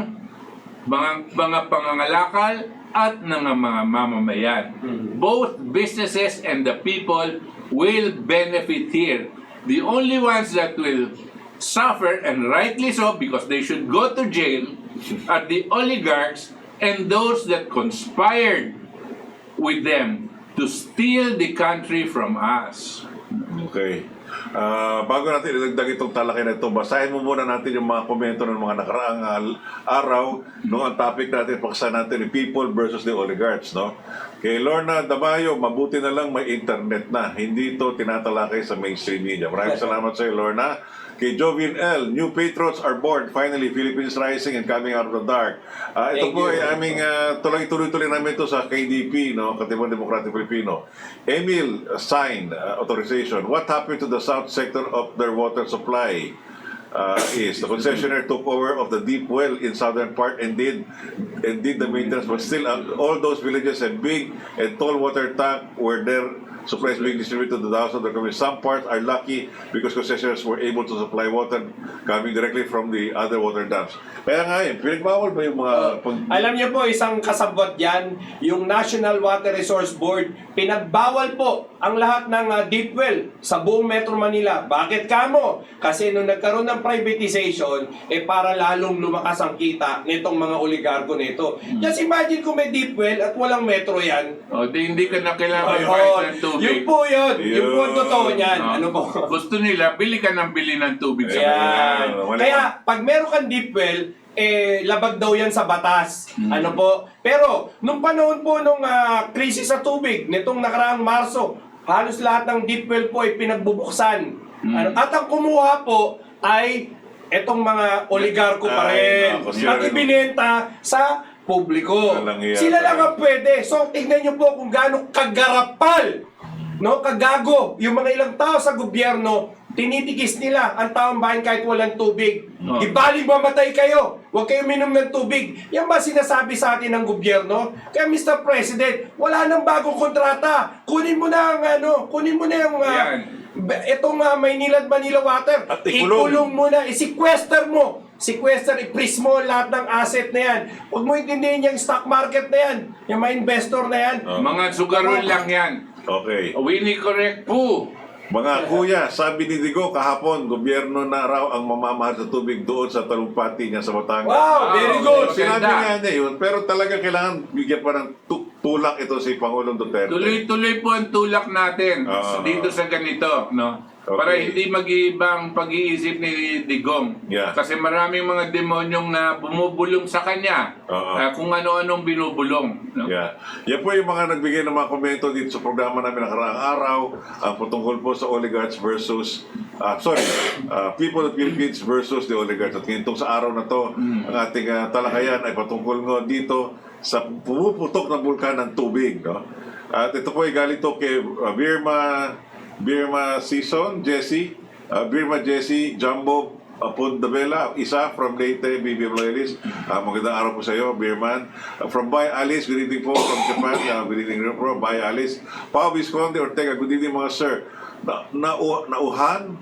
mga pangangalakal at ng mga mamamayan. Both businesses and the people will benefit here. The only ones that will suffer, and rightly so because they should go to jail, are the oligarchs and those that conspired with them to steal the country from us. Okay. Bago natin idagdag itong talakay na ito, basahin mo muna natin yung mga komento ng mga nakaraang araw nung ang topic natin, paksa natin yung people versus the oligarchs, no? Kay Lorna Damayo, mabuti na lang may internet na. Hindi ito tinatalakay sa mainstream media. Maraming salamat sa iyo, Lorna. Kay Jovin L, new patriots are born. Finally, Philippines rising and coming out of the dark. Ito po ay aming tuloy-tuloy namin ito sa KDP, no? Katipunan Demokratiko Pilipino. Emil signed authorization. What happened to the south sector of their water supply? Is the concessionaire took over of the deep well in southern part and did the maintenance, but still all those villages had big and tall water tank were there. Supplies being distributed to the thousands of communities. Some parts are lucky because concessionaires were able to supply water coming directly from the other water dams. Kaya nga yun, pinagbawal ba yung mga... Alam niyo po, isang kasabot yan, yung National Water Resource Board, pinagbawal po ang lahat ng deep well sa buong Metro Manila. Bakit kamo? Kasi nung nagkaroon ng privatization, para lalong lumakas ang kita nitong mga oligarko nito. Just imagine kung may deep well at walang metro yan. O, hindi ka na kailangan bayad ng tubig. Yun po yun. Yun po ang totoo niyan. Ano po? Gusto nila, bili ka ng bili ng tubig sa Yan. kanila. Kaya, pag meron kang deep well, labag daw yan sa batas. Ano po? Pero, nung panahon po nung krisis sa tubig, nitong nakaraang Marso, halos lahat ng deep well po ay pinagbubuksan. At ang kumuha po ay etong mga oligarko pa rin. At ibinenta sa publiko. Sila lang ang pwede. So, tignan nyo po kung gaano kagarapal, no, kagago, yung mga ilang tao sa gobyerno, tinitigis nila ang taong bayan kahit walang tubig. Ibaling mamatay kayo. Huwag kayo minom ng tubig. Yan ba sinasabi sa atin ng gobyerno? Kaya Mr. President, wala nang bagong kontrata. Kunin mo na ang kunin mo na yung itong Maynilad Manila Water. At ikulong mo na, i-sequester mo. Sequester, i-freeze mo lahat ng asset na yan. Huwag mo intindihin yung stock market na yan. Yung mga investor na yan. Mga sugarol lang yan. Okay. Winnie correct po. Mga kuya, sabi ni Digo kahapon, gobyerno na raw ang mamamahal sa tubig doon sa talumpati niya sa Batangas. Wow, very good. Sinabi nga niya yun, pero talaga kailangan bigyan pa ng tulak ito si Pangulong Duterte. Tuloy-tuloy po ang tulak natin dito sa ganito, no? Okay. Para hindi mag-iibang pag-iisip ni Digong. Yeah. Kasi maraming mga demonyong na bumubulong sa kanya. Kung ano-anong binubulong. No? Yeah. Yan po yung mga nagbigay ng mga komento dito sa programa namin nakaraang araw, patungkol po sa oligarchs versus people of Philippines versus the oligarchs. At ngintong sa araw na to, ang ating talakayan ay patungkol nga dito sa pumuputok ng bulkan ng tubig. No? At ito po ay galing to kay Birma Season, Birma Jessie, Jumbo Pundabela, isa from Leyte, Bibi Royalist. Magandang araw po sa iyo, Birman. From Bay Alice, good evening po from Japan. Good evening po, Bay Alice. Pao Visconde Ortega, good evening mga sir. Naunahan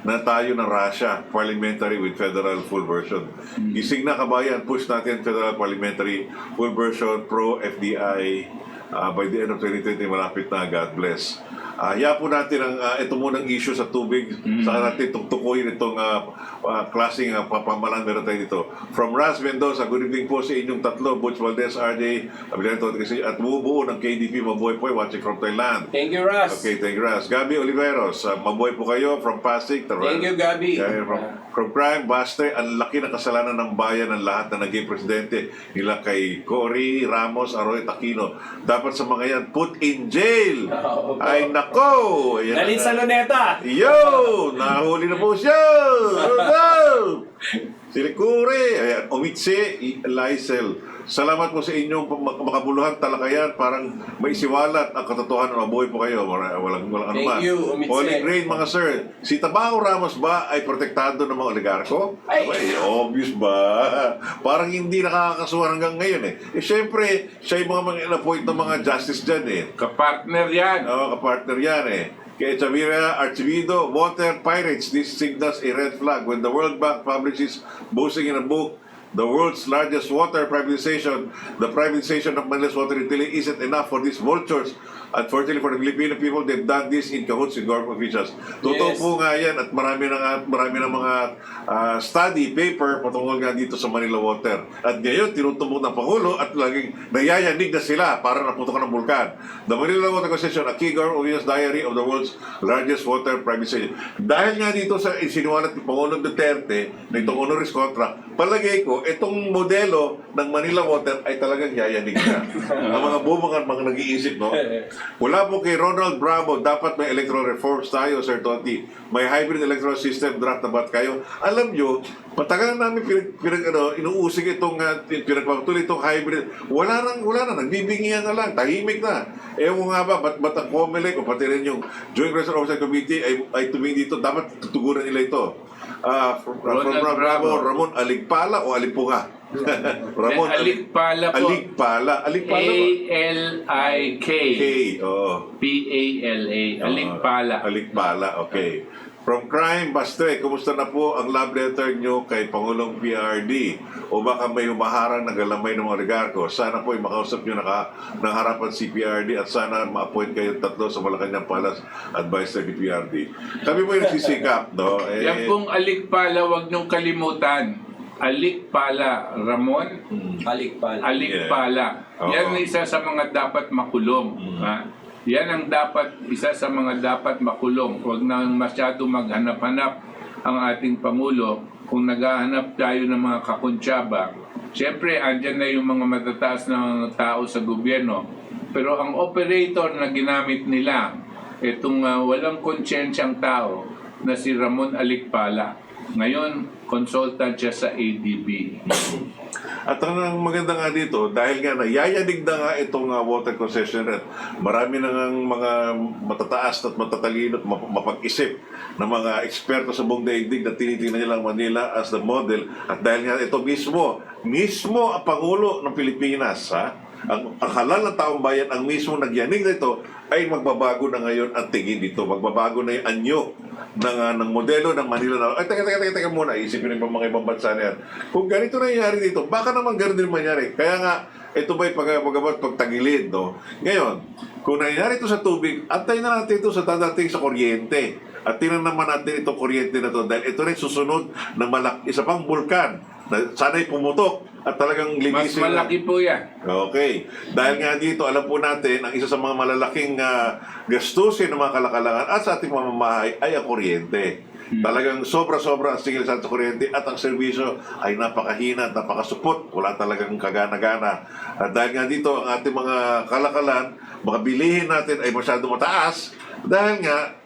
na tayo ng Russia, parliamentary with federal full version. Gising na kabayan, push natin federal parliamentary full version pro-FDI by the end of 2020, malapit na, God bless. Haya po natin ito munang issue sa tubig. Saka natin tuktukuyin itong klaseng papamalan meron tayo dito. From Raz Mendoza, good evening po sa inyong tatlo, Butch Valdez, RJ, at buo ng KDP, mabuhay po, watching from Thailand. Thank you, Raz. Okay, thank you, Raz. Gabi Oliveros, mabuhay po kayo from Pasig. Thank you, Gabi. From Crime Buster, ang laki ng kasalanan ng bayan ng lahat na naging presidente nila kay Cory, Ramos, Arroyo, Aquino. Dapat sa mga yan, put in jail. Ay, nako! Dalhin sa luneta! Yo! Nahuli na po siya! Silikure, ayan, Umitse, Lysel. Salamat po sa inyong makabuluhan talakayan, parang may siwalat ang katotohanan. Mabuhay po kayo, walang anuman. Thank you, Umitse. Holy Grain, mga sir. Si Tabaco Ramos ba ay protektado ng mga oligarko? Ay! Obvious ba? Parang hindi nakakasuhan hanggang ngayon eh. Siyempre, siya yung mga in-appoint ng mga justice dyan eh. Kapartner yan. Oo, kapartner yan eh. Kay Chavira Archivido, water pirates, this signals a red flag. When the World Bank publishes boasting in a book, the world's largest water privatization, the privatization of Manila's water utility isn't enough for these vultures. Unfortunately for the Filipino people, they've done this in cahoots with government officials. Totoo Yes. po nga yan at marami ng mga study paper patungkol nga dito sa Manila Water. At ngayon, tinutumbok ng Pangulo at laging nayayanig na sila para naputokan ng bulkan. The Manila Water Concession, a key government official's diary of the world's largest water privatization. Dahil nga dito sa isiniwalat ni Pangulong Duterte na itong honoris contract, palagay ko, itong modelo ng Manila Water ay talagang yayanig na. Ang mga bumangan, mga nag-iisip, no? Wala po kay Ronald Bravo, dapat may electoral reforms tayo, Sir Tonti. May hybrid electoral system, draft na ba't kayo? Alam nyo, matagal namin inuusig itong, pinagpapatuloy itong hybrid. Wala na, nagbibingihan na lang, tahimik na. Ewan nga ba, ba't ang COMELEC o pati rin yung Joint Resolution Oversight Committee ay tumingin dito, dapat tutugunan nila ito. From Bravo, Ramon Aligpala o Alipunga? Ramon Aligpala po. Aligpala ba? A-L-I-K. P-A-L-A. Aligpala. Aligpala, okay. From Crime Bastre, kumusta na po ang love letter nyo kay Pangulong PRD? O baka may humaharang na galamay ng mga oligarko? Sana po ay makausap nyo ng harapan si PRD at sana ma-appoint kayo tatlo sa Malacanang Palace Advisor ni PRD. Kami po yung nagsisikap, no? Yan pong Aligpala, wag niyong kalimutan. Aligpala, Ramon. Aligpala. Aligpala. Yeah. Yan isa sa mga dapat makulong. Ha? Yan ang isa sa mga dapat makulong. Huwag na masyado maghanap-hanap ang ating Pangulo. Kung naghahanap tayo ng mga kakuntsaba, siyempre, andyan na yung mga matataas na tao sa gobyerno. Pero ang operator na ginamit nila, itong walang konsyensyang tao na si Ramon Aligpala. Ngayon, consultant siya sa ADB. At ang maganda nga dito, dahil nga nayayanig na nga itong water concession at marami na nga mga matataas at matatalino at mapag-isip na mga eksperto sa buong daigdig na tinitingnan nilang Manila as the model. At dahil nga ito mismo ang Pangulo ng Pilipinas, ang halal ng taong bayan, ang mismo nagyanig na ito, ay magbabago na ngayon ang tingin dito. Magbabago na yung anyo ng modelo ng Manila. Ay, teka muna, isipin ng mga ibang bansa na yan. Kung ganito na nangyari dito, baka naman ganito din mangyari. Kaya nga, ito ba'y pagtagilid, no? Ngayon, kung nangyari ito sa tubig, antayin na natin ito sa dadating sa kuryente. At tingnan naman natin itong kuryente na ito dahil ito rin susunod na isa pang bulkan na sana'y pumutok at talagang linisin. Mas malaki po yan. Okay. Dahil nga dito, alam po natin, ang isa sa mga malalaking gastusin ng mga kalakalangan at sa ating mamamahay ay ang kuryente. Talagang sobra-sobra ang singil sa kuryente at ang serbisyo ay napakahina at napakasupot. Wala talagang kagana-gana. At dahil nga dito, ang ating mga kalakalan, mga bilihin natin ay masyado mataas dahil nga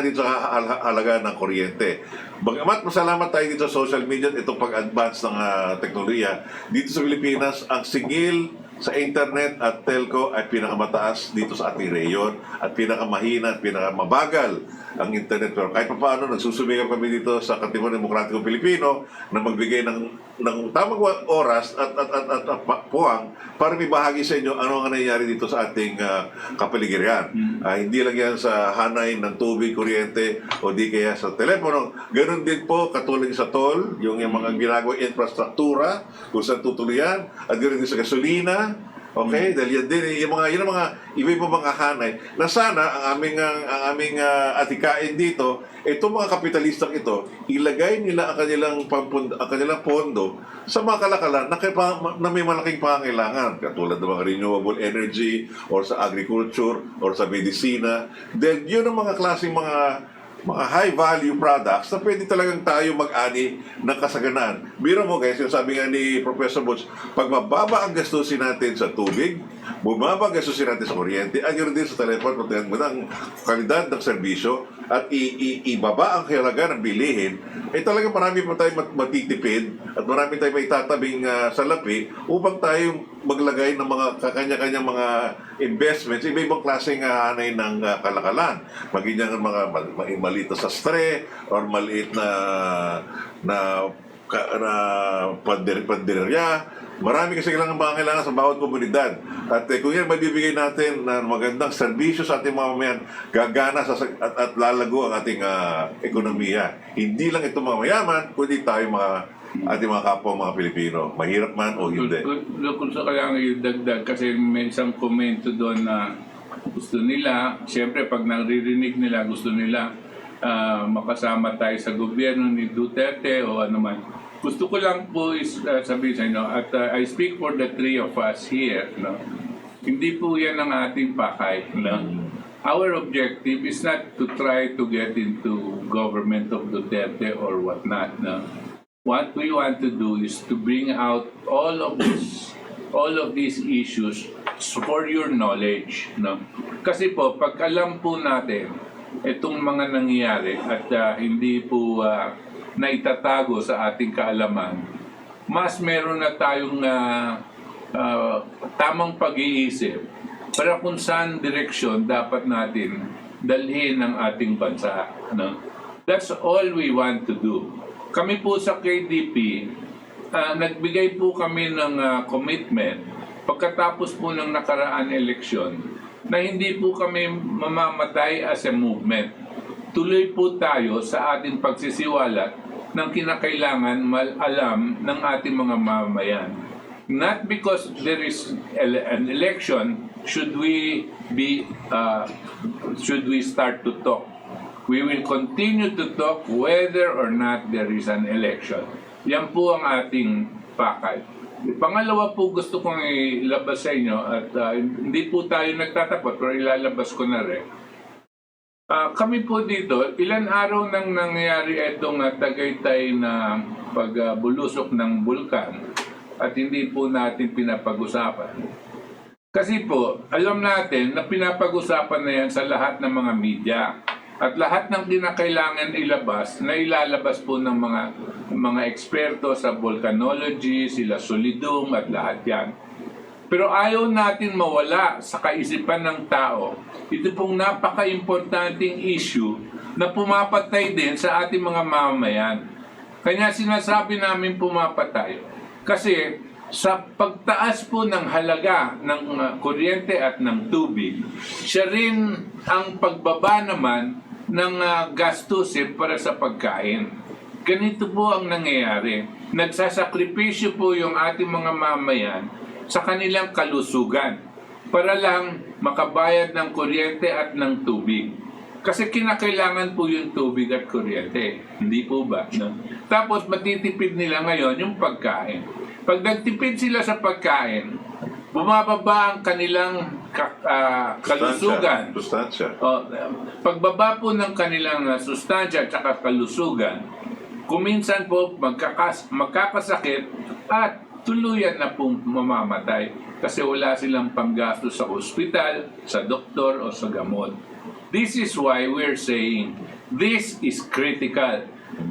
dito sa halaga ng kuryente. Bagamat masalamat tayo dito sa social media at itong pag-advance ng teknolohiya, dito sa Pilipinas, ang singil sa internet at telco ay pinakamataas dito sa ating reyon at pinakamahina at pinakamabagal ang internet. Pero kahit pa paano, nagsusumigaw kami dito sa Katipunan Demokratiko Pilipino na magbigay ng tamang oras at puwang para may bahagi sa inyo ano ang nangyayari dito sa ating kapaligiran. Hindi lang yan sa hanay ng tubig, kuryente o di kaya sa telepono. Ganun din po katulad sa toll, yung mga ginagawa infrastruktura kung saan tutuloyan at ganun din sa gasolina. Okay, dahil yan din yung mga iba mga hanay na sana ang aming atikain dito, itong mga kapitalistang ito, ilagay nila ang kanilang pondo sa mga kalakalan na may malaking pangangailangan, katulad ng mga renewable energy or sa agriculture or sa medisina. Dahil yun ang mga klaseng mga high-value products na pwede talagang tayo mag-ani ng kasaganaan. Biro mo guys, yung sabi nga ni Professor Butch, pag mababa ang gastusin natin sa tubig, bumaba ang gastusin natin sa kuryente, at yun din sa telepon, pati ang kalidad ng serbisyo, at ibaba ang halaga ng bilihin, talaga marami pa tayong matitipid at marami tayong maitatabing salapi upang tayo maglagay ng mga kanya-kanyang mga investments, iba-ibang klaseng hanay ng kalakalan. Maging yan mga maliit na sastre or maliit na panderya. Marami kasi kailangan sa bawat komunidad. At kung yan mabibigay natin na magandang serbisyo sa ating mamamayan, gagana at lalago ang ating ekonomiya. Hindi lang ito mga mayaman, kundi tayo ating mga kapwa mga Pilipino. Mahirap man o hindi. Kung sa kailangan idagdag, kasi may isang komento doon na gusto nila, siyempre pag naririnig nila, gusto nila makasama tayo sa gobyerno ni Duterte o ano man. Gusto ko lang po sabihin sa inyo, at I speak for the three of us here, no? Hindi po yan ang ating pakay. No? Our objective is not to try to get into government of Duterte or whatnot. No? What we want to do is to bring out all of these issues for your knowledge. No? Kasi po, pag alam po natin itong mga nangyayari at hindi po na itatago sa ating kaalaman, mas meron na tayong tamang pag-iisip para kung saan direksyon dapat natin dalhin ang ating bansa. No? That's all we want to do. Kami po sa KDP, nagbigay po kami ng commitment pagkatapos po ng nakaraan eleksyon na hindi po kami mamamatay as a movement. Tuloy po tayo sa ating pagsisiwalat ng kinakailangan alam ng ating mga mamamayan. Not because there is an election should we start to talk. We will continue to talk whether or not there is an election. Yan po ang ating pakay. Pangalawa po gusto kong ilabas sa inyo at hindi po tayo nagtatapot pero ilalabas ko na rin. Kami po dito, ilan araw nang nangyari itong Tagaytay na pagbulusok ng bulkan at hindi po natin pinapag-usapan. Kasi po, alam natin na pinapag-usapan na yan sa lahat ng mga media at lahat ng kinakailangan ilabas na ilalabas po ng mga eksperto sa volcanology, sila Solidum at lahat yan. Pero ayaw natin mawala sa kaisipan ng tao. Ito pong napaka-importanting issue na pumapatay din sa ating mga mamamayan. Kanya sinasabi namin pumapatay. Kasi sa pagtaas po ng halaga ng kuryente at ng tubig, siya rin ang pagbaba naman ng gastusin para sa pagkain. Ganito po ang nangyayari. Nagsasakripisyo po yung ating mga mamamayan sa kanilang kalusugan para lang makabayad ng kuryente at ng tubig. Kasi kinakailangan po yung tubig at kuryente. Hindi po ba? No? Tapos matitipid nila ngayon yung pagkain. Pag nagtipid sila sa pagkain, bumababa ang kanilang kalusugan. Sustansya. Pagbaba po ng kanilang sustansya at saka kalusugan, kuminsan po magkakasakit at tuluyan na pong mamamatay kasi wala silang panggasto sa ospital, sa doktor o sa gamot. This is why we're saying this is critical.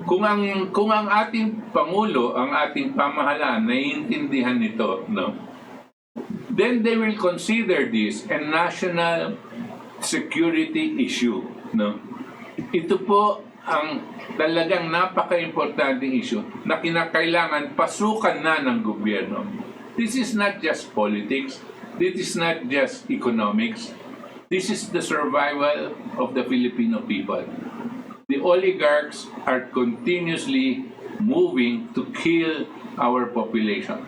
Kung ang ating Pangulo, ang ating pamahalaan naiintindihan nito, no? Then they will consider this a national security issue, no? Ito po ang talagang napaka-importanting issue na kinakailangan pasukan na ng gobyerno. This is not just politics. This is not just economics. This is the survival of the Filipino people. The oligarchs are continuously moving to kill our population.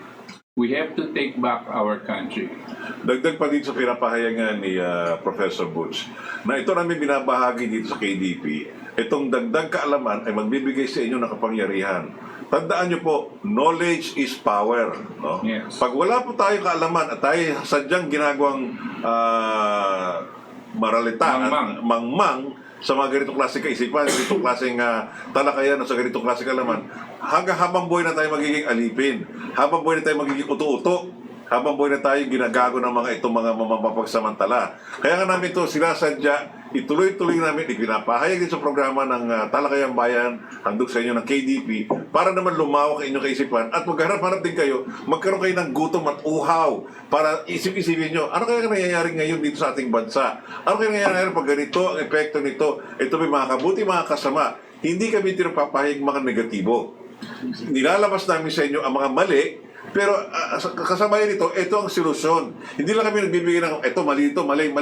We have to take back our country. Dagdag pa dito sa pinapahayagan ni Professor Butch na ito namin binabahagi dito sa KDP, itong dagdag kaalaman ay magbibigay sa inyo ng kapangyarihan. Tandaan nyo po, knowledge is power. No? Yes. Pag wala po tayo kaalaman at tayo sadyang ginagawang maralitan, mangmang sa mga ganitong klase kaisipan, ganitong klaseng talakayan o sa ganitong klase kaalaman, habang buhay na tayo magiging alipin, habang buhay na tayo magiging uto-uto, habang buhay na tayo ginagago ng mga itong mga mapagsamantala. Kaya nga namin ito sinasadya, ituloy-tuloy namin, ipinapahayag din sa programa ng Talakayang Bayan, handog sa inyo ng KDP, para naman lumawak ang inyong kaisipan at magharap-harap din kayo, magkaroon kayo ng gutom at uhaw para isip-isipin nyo, ano kaya nangyayari ngayon dito sa ating bansa? Ano kaya nangyayari pag ganito ang epekto nito? Ito may mga kabuti, mga kasama. Hindi kami pinapapahayag mga negatibo. Nilalabas namin sa inyo ang mga mali, pero kasama nito, ito ang solusyon. Hindi lang kami nagbibigay ng, ito mali ito, mali.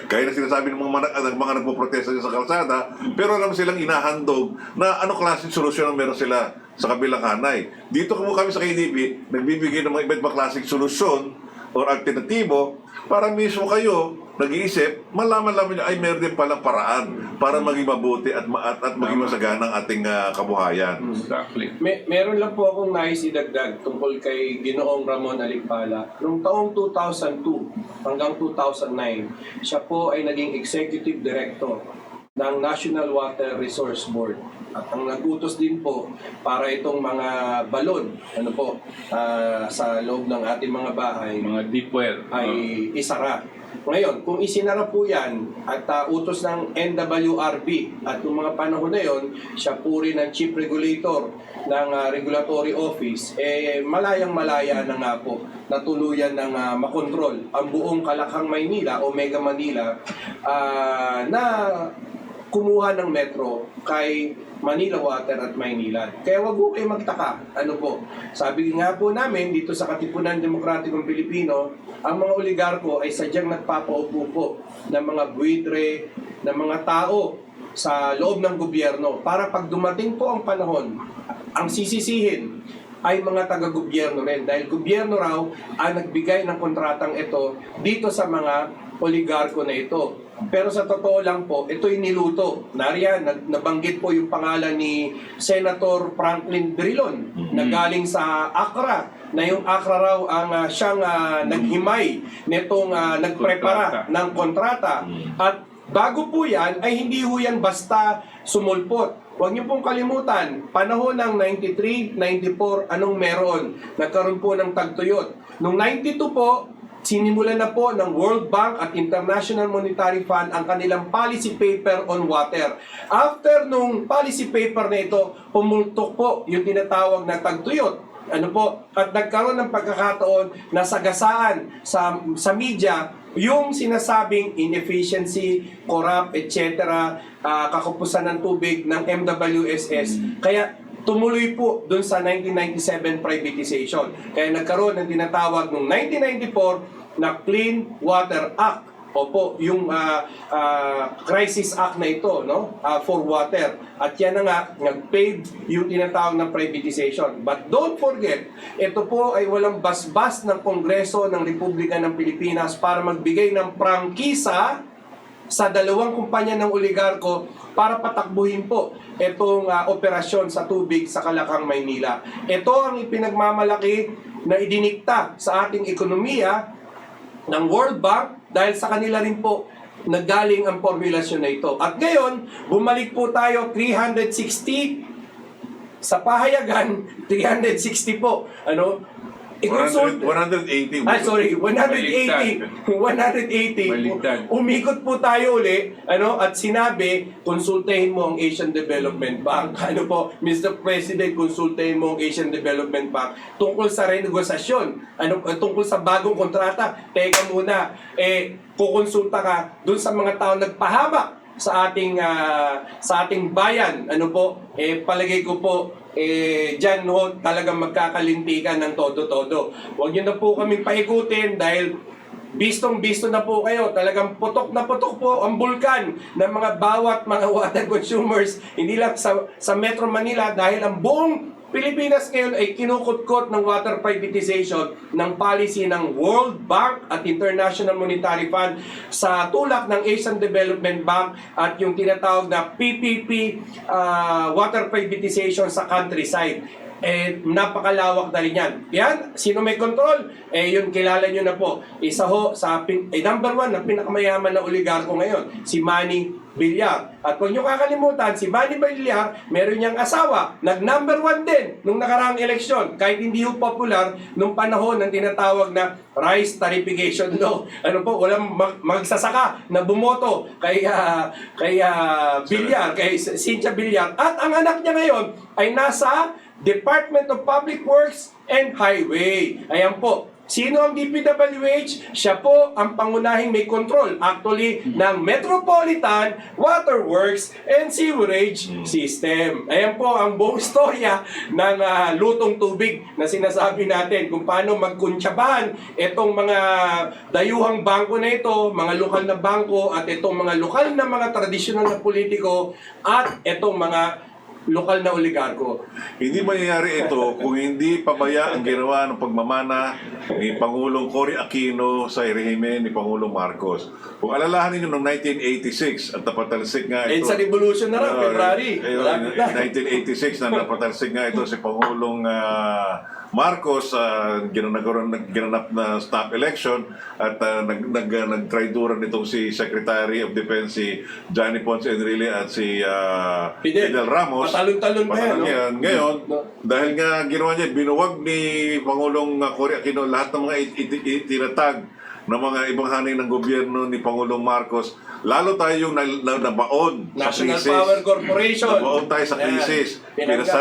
Kaya na sinasabi ng mga nagpo-protesta sa kalsada, pero alam silang inahandog na ano klaseng solusyon ang meron sila sa kabilang hanay. Dito kami sa KDP, nagbibigay ng mga iba't ibang klaseng solusyon o alternatibo para mismo kayo nag-iisip, malaman-laman nyo, ay meron din palang paraan para maging mabuti at maging masagana ang ating kabuhayan. Exactly. Meron lang po akong nais idagdag tungkol kay Ginoong Ramon Alimpala. Noong taong 2002 hanggang 2009, siya po ay naging Executive Director ng National Water Resource Board. At ang nagutos din po para itong mga balon sa loob ng ating mga bahay Mga deep well. ay isara. Ngayon, kung isinara po yan at utos ng NWRB at yung mga panahon na yon, siya po rin ang Chief Regulator ng Regulatory Office, malayang-malaya na nga po na tuluyan ng makontrol ang buong Kalakang Maynila o Mega Manila na kumuha ng metro kay Manila Water at Maynila. Kaya wag po kayo magtaka. Sabi nga po namin dito sa Katipunan Demokratikong Pilipino, ang mga oligarko ay sadyang nagpapaupo po ng mga buitre, ng mga tao sa loob ng gobyerno para pag dumating po ang panahon, ang sisisihin ay mga taga-gobyerno rin dahil gobyerno raw ang nagbigay ng kontratang ito dito sa mga oligarko na ito. Pero sa totoo lang po, ito'y niluto. Nariyan, nabanggit po yung pangalan ni Senator Franklin Drilon na galing sa Accra, na yung Accra raw ang siyang naghimay nitong nagprepara ng kontrata. At bago po yan, ay hindi ho yan basta sumulpot. Huwag niyo pong kalimutan, panahon ng 93, 94, anong meron? Nagkaroon po ng tagtuyot. Noong 92 po, sinimulan na po ng World Bank at International Monetary Fund ang kanilang policy paper on water. After nung policy paper na ito, pumultok po yung tinatawag na tagtuyot. At nagkaroon ng pagkakataon na sagasaan sa media yung sinasabing inefficiency, corrupt, etc., kakupusan ng tubig ng MWSS. Kaya tumuloy po dun sa 1997 privatization. Kaya nagkaroon ng tinatawag noong 1994 na Clean Water Act. Opo, yung crisis act na ito, for water. At yan na nga, nag-pave yung tinatawag ng privatization. But don't forget, ito po ay walang basbas ng Kongreso ng Republika ng Pilipinas para magbigay ng prangkisa sa dalawang kumpanya ng oligarko para patakbuhin po itong operasyon sa tubig sa Kalakang Maynila. Ito ang ipinagmamalaki na idinikta sa ating ekonomiya ng World Bank dahil sa kanila rin po naggaling ang formulasyon na ito. At ngayon, bumalik po tayo 360 sa pahayagan, 360 po. 180. 180. Baligtad. Umikot po tayo uli, at sinabi, konsultahin mo ang Asian Development Bank. Mr. President, konsultahin mo ang Asian Development Bank tungkol sa renegosasyon, tungkol sa bagong kontrata. Teka muna, kukonsulta ka dun sa mga tao nagpahamak sa ating bayan. Palagay ko po, dyan talagang magkakalintikan ng todo-todo. Huwag nyo na po kaming paikutin dahil bistong-bisto na po kayo. Talagang putok na putok po ang bulkan ng mga bawat mga water consumers. Hindi lang sa Metro Manila dahil ang buong Pilipinas ngayon ay kinukutkot ng water privatization ng policy ng World Bank at International Monetary Fund sa tulak ng Asian Development Bank at yung tinatawag na PPP water privatization sa countryside. napakalawak na rin yan. Yan, sino may control? Yun, kilala nyo na po. Isa ho sa number one na pinakamayaman na oligarko ngayon, si Manny Villar. At huwag nyo kakalimutan, si Manny Villar, meron niyang asawa, nag-number one din nung nakaraang eleksyon, kahit hindi ho popular nung panahon ng tinatawag na rice tariffication law. Ano po, walang magsasaka na bumoto kay Villar, kay Cynthia Villar. At ang anak niya ngayon ay nasa Department of Public Works and Highway. Ayan po. Sino ang DPWH? Siya po ang pangunahing may control actually ng Metropolitan Waterworks and Sewerage System. Ayan po ang buong storya ng lutong tubig na sinasabi natin kung paano magkuntsabahan itong mga dayuhang bangko na ito, mga lokal na bangko at itong mga lokal na mga tradisyonal na politiko at itong mga lokal na oligarko. Hindi mangyayari ito kung hindi pabaya ang ginawa ng pagmamana ni Pangulong Cory Aquino sa rehimen ni Pangulong Marcos. Kung alalahanin nyo noong 1986 at napatalsik nga ito. Sa revolution na lang, February. 1986 na napatalsik nga ito si Pangulong Marcos, ginanap na snap election at nagtraiduran nitong si Secretary of Defense si Johnny Ponce Enrile at si Fidel Ramos. Patalon-talon pa yan. Ngayon, dahil nga ginawa niya, binuwag ni Pangulong Cory Aquino lahat ng mga itinatag ng mga ibang hanay ng gobyerno ni Pangulong Marcos, lalo tayong nabaon sa National krisis. Power Corporation. Nabaon tayo sa krisis.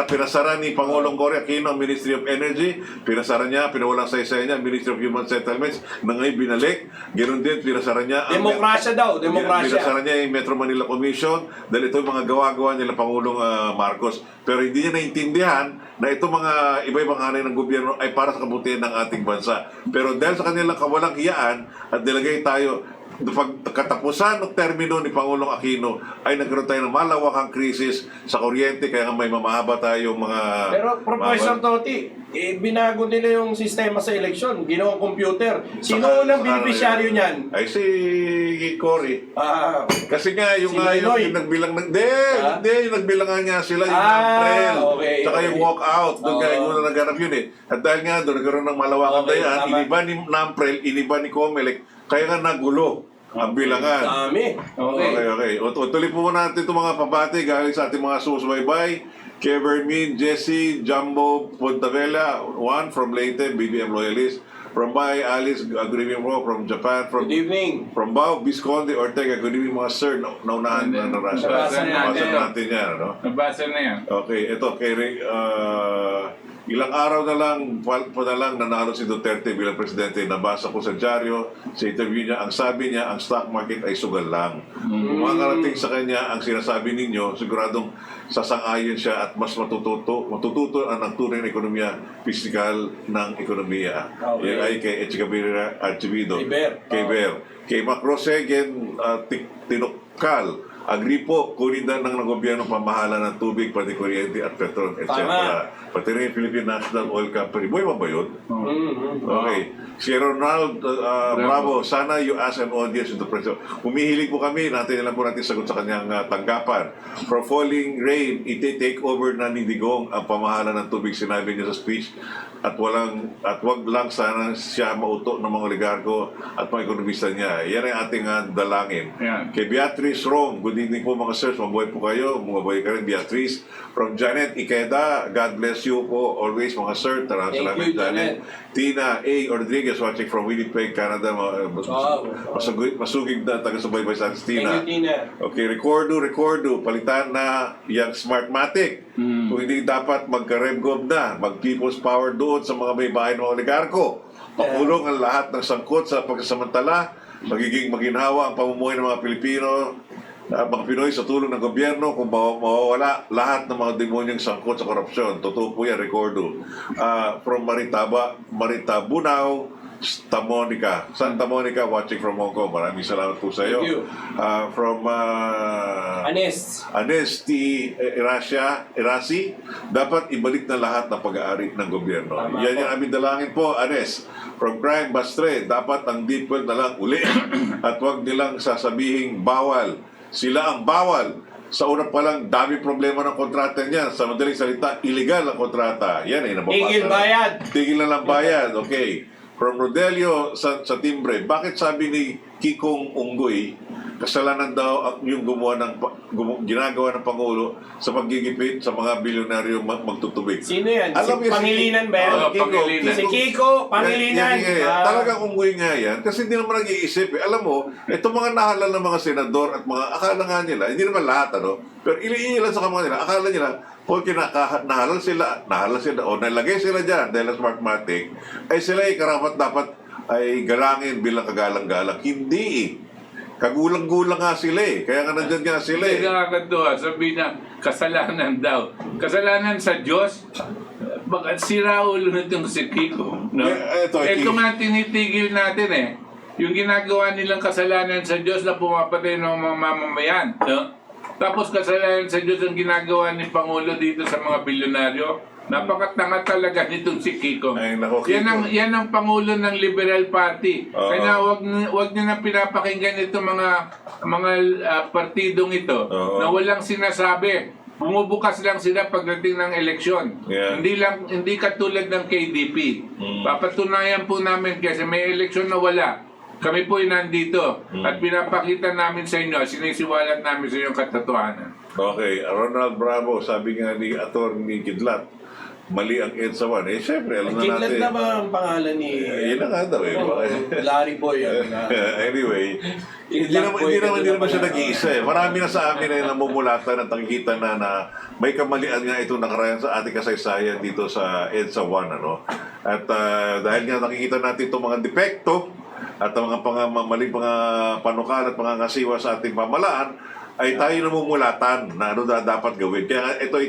Pinasara ni Pangulong Cory Aquino ang Ministry of Energy, pinasara niya, pinawalang saysay niya ang Ministry of Human Settlements, na ngayon binalik. Ganoon din, pinasara niya ang Demokrasya daw, demokrasya. Pinasara niya yung Metro Manila Commission dahil ito yung mga gawa-gawa nila Pangulong Marcos. Pero hindi niya naintindihan na itong mga iba-ibang hanay ng gobyerno ay para sa kabutihan ng ating bansa. Pero dahil sa kanilang kawalang hiyaan at nilagay tayo, katapusan ng termino ni Pangulong Aquino ay nagkaroon tayo ng malawakang krisis sa kuryente, kaya may mamahaba tayong mga... Pero Professor Toti, binago nila yung sistema sa eleksyon, ginawang computer. Sino unang beneficiaryo niyan? Ay si Cory. Kasi nga yung nagbilang yung nagbilangan nga sila yung April. Okay, Tsaka yung walk out. Doon nga yung naganap yun eh. At dahil nga doon nagkaroon ng malawakang dayaan, iniba ni April, iniba ni Comelec, kaya nga nagulo ang bilangan. Dami. Okay. O tuloy po natin itong mga pabati galing sa ating mga susubaybay. Kevermin, Jesse, Jumbo, Pontavela, one from Leyte, BBM Loyalist. From Bay, Alice, good evening po, from Japan. Good evening. From Bao, Visconde, Ortega, good evening mga sir. Naunahan na Russia. Nabasa natin yan. No? Nabasa na yan. Okay, ito kay ilang araw na lang nanalo si Duterte bilang presidente. Nabasa ko sa dyaryo, sa interview niya, ang sabi niya, ang stock market ay sugal lang. Kung makarating sa kanya ang sinasabi ninyo, siguradong sasang-ayon siya at mas matututo ang tunay na ekonomiya, pisikal ng ekonomiya. Yan ay kay Echigabira Archivido, kay Ber. Kay Macrosegen, Tinukal, agree po, kunin na ng gobyerno pamahala ng tubig, pati kuryente at petrol, etc. Pati rin yung Philippine National Oil Company. Buhay ba yun? Okay. Si Ronald Bravo, sana you ask an audience in the press. Humihiling po kami, natin lang po natin sagot sa kanyang tanggapan. From falling rain, iti-take over na ni Digong ang pamahala ng tubig, sinabi niya sa speech. At wag lang sana siya mauto ng mga oligarko at mga ekonomista niya. Yan ang ating dalangin. Yeah. Kay Beatrice Rome, good evening po mga sirs, mabuhay po kayo. Mabuhay ka rin, Beatrice. From Janet Ikeda, God bless you po always mga sir. Salamat, Janet. Tina A. Rodriguez watching from Winnipeg, Canada. Masugig na taga-subaybay sa Tina. Thank you, Tina. Okay, recordo, palitan na yung Smartmatic. Kung hindi dapat magka-RevGov na, mag-People's Power doon sa mga may bahay ng mga oligarko. Pakulong ang lahat ng sangkot sa pagkasamantala, magiging maginhawa ang pamumuhay ng mga Pilipino, mga Pinoy sa tulong ng gobyerno kung mawawala lahat ng mga demonyong sangkot sa korupsyon. Totoo po yan, recordo. From Maritabunao, Santa Monica, watching from Hong Kong. Maraming salamat po sa iyo. Thank you. From Anes T. Erasi, dapat ibalik na lahat ng pag-aari ng gobyerno. Yan yung aming dalangin po, Anes. From Crime Bastre, dapat ang DepEd na lang uli at wag nilang sasabihing bawal. Sila ang bawal sa una pa lang, dami problema ng kontrata niya. Sa madaling salita, illegal ang kontrata. Yan nababasa. Tigil bayad. Tigil na lang bayad, okay. From Rodelio sa Timbre, bakit sabi ni Kikong Unggoy, kasalanan daw yung ginagawa ng Pangulo sa paggigipit sa mga bilyonaryo magtutubig? Sino yan? Alam Si Pangilinan ba yan? Pangilinan. Si Kiko, Pangilinan. Talagang unggoy nga yan. Kasi hindi naman nag-iisip. Alam mo, itong mga nahalal ng mga senador at mga akala nga nila, hindi naman lahat, pero ilan sa mga nila, akala nila, kung nahalal sila, o nalagay sila dyan dahil Smartmatic, ay sila ay karapat dapat ay galangin bilang kagalang-galang. Hindi eh. Kagulang-gulang nga sila eh. Kaya nga nandyan nga sila eh. Hindi nakakatuwa. Sabi niya, kasalanan daw. Kasalanan sa Diyos? Baka sira ulo nitong si Kiko. No? Ito nga tinitigil natin eh. Yung ginagawa nilang kasalanan sa Diyos na pumapatay ng mga mamamayan. No? Tapos kasalanan sa Diyos ang ginagawa ni Pangulo dito sa mga bilyonaryo. Napakatanga talaga nitong si Kiko. Ay, naku, Kiko. Yan ang Pangulo ng Liberal Party. Kaya wag niyo na pinapakinggan itong mga partidong ito na walang sinasabi. Bumubukas lang sila pagdating ng eleksyon. Yeah. Hindi katulad ng KDP. Papatunayan po namin kasi may eleksyon na wala. Kami po ay nandito at pinapakita namin sa inyo, sinisiwalat namin sa inyo ang katotohanan. Okay, Ronald Bravo, sabi nga ni Atty. Kidlat, mali ang EDSA 1. Eh, syempre, alam na natin. Kidlat na ba ang pangalan ni... Yun na nga daw eh. Larry Boy. Anyway, hindi naman siya nag-iisa eh. Marami na sa amin na namumulatan at nakikita na may kamalian nga itong nakaraan sa ating kasaysayan dito sa EDSA 1. At dahil nga nakikita natin itong mga depekto at ang mga maling mga panukal at mga ngasiwa sa ating pamalaan, ay tayo namumulatan na dapat gawin. Kaya ito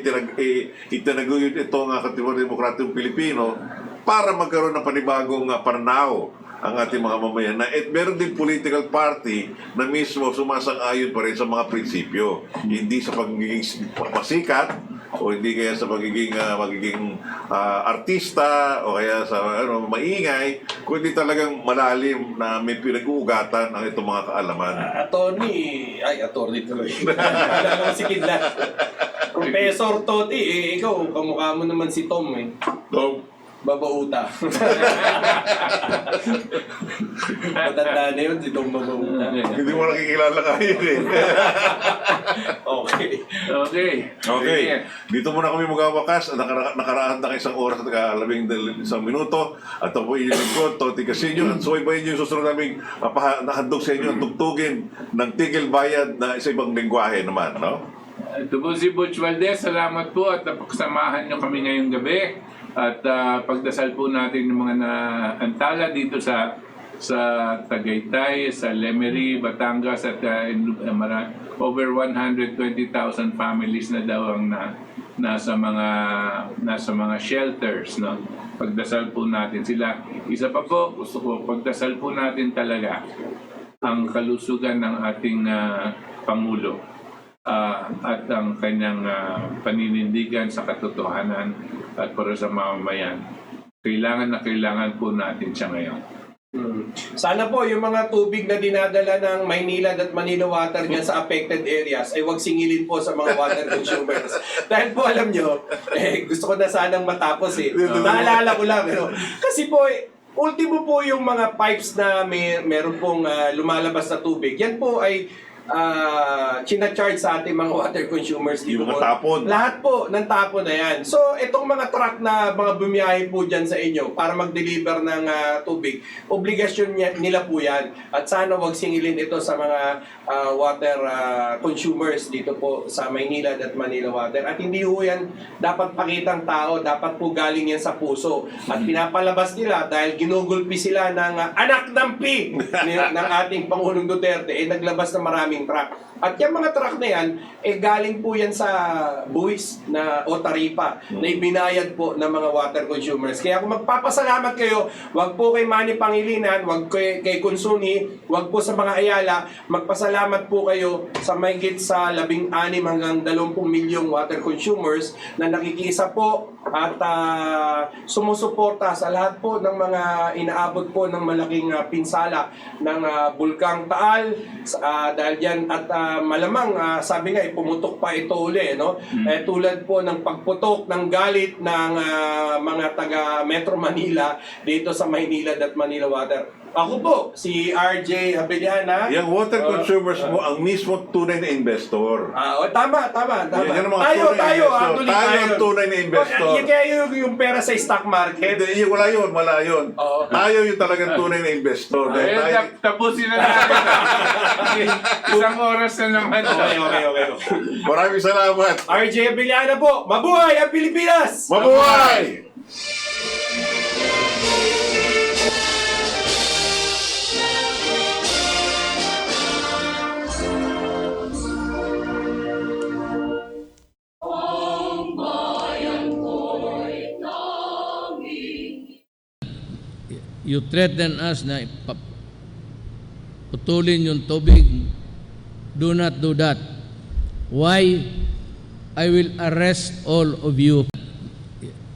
itinaguyod ito ng Katipunan Demokratikong Pilipino para magkaroon ng panibagong pananaw ang ating mga mamayan na meron din political party na mismo sumasang-ayon pa rin sa mga prinsipyo. Hindi sa pagiging pasikat o hindi kaya sa magiging artista o kaya sa maingay, kundi talagang malalim na may pinag-uugatan ang itong mga kaalaman. Attorney tuloy. Alam mo si Kidlat. Professor Toti, ikaw, kamukha mo naman si Tom eh. Tom? Babauta. Matanda na yun, si Tom Babauta. Hindi mo nakikilala kayo eh. Okay. Dito muna kami magwawakas. Nakaraan na isang oras at 11 minuto. At ito po inyong lingkod, Toti Casino. At subaybayin niyo yung susunod naming nahandog sa inyo ang tugtugin ng Tigil Bayad na isa ibang lingwahe naman. Ito po si Butch Valdez. Salamat po at napaksamahan niyo kami ngayong gabi. At pagdasal po natin yung mga naantala dito sa Tagaytay, sa Lemery, Batangas at over 120,000 families na daw ang nasa mga shelters, no? Pagdasal po natin sila. Isa pa po, gusto ko pagdasal po natin talaga ang kalusugan ng ating Pangulo. At ang kanyang paninindigan sa katotohanan at para sa mamamayan. Kailangan po natin siya ngayon. Sana po yung mga tubig na dinadala ng Maynilad at Manila Water dyan sa affected areas ay huwag singilin po sa mga water consumers. Dahil po alam nyo, gusto ko na sanang matapos eh. Naalala ko lang. Kasi po, ultimo po yung mga pipes na meron pong lumalabas na tubig. Yan po ay chinacharge sa ating mga water consumers dito. Yung tapon. Lahat po ng tapon na yan. So, itong mga truck na mga bumiyahe po dyan sa inyo para mag-deliver ng tubig, obligasyon nila po yan. At sana wag singilin ito sa mga water consumers dito po sa Maynilad at Manila Water. At hindi po yan dapat pakitang tao, dapat po galing yan sa puso. At pinapalabas nila dahil ginugulpi sila ng anak ng P ng ating Pangulong Duterte, naglabas na maraming truck. At yung mga truck na yan, galing po yan sa buwis o taripa na ibinayad po ng mga water consumers. Kaya kung magpapasalamat kayo, wag po kay Manny Pangilinan, wag kay Consuni, wag po sa mga Ayala, magpasalamat po kayo sa mahigit sa 16 hanggang 20 milyong water consumers na nakikisa po at sumusuporta sa lahat po ng mga inaabot po ng malaking pinsala ng Bulkang Taal dahil dyan at malamang sabi nga pumutok pa ito uli, no? Tulad po ng pagputok ng galit ng mga taga Metro Manila dito sa Maynilad at Manila Water. Ako po, si RJ Abellana. Yung water consumers mo ang mismo tunay na investor. Tama. Yan ang mga Tayo, tunay na investor. actually, Tayo ang tunay na investor. Kaya yung pera sa stock market. Hindi, wala yun. Oo. Tayo yung talagang tunay na investor. Dahil Ayun, tayo- tapusin na natin. Isang oras na naman. Okay. Maraming salamat. RJ Abellana po, mabuhay ang Pilipinas! Mabuhay! You threaten us na putulin yung tubig. Do not do that. Why? I will arrest all of you.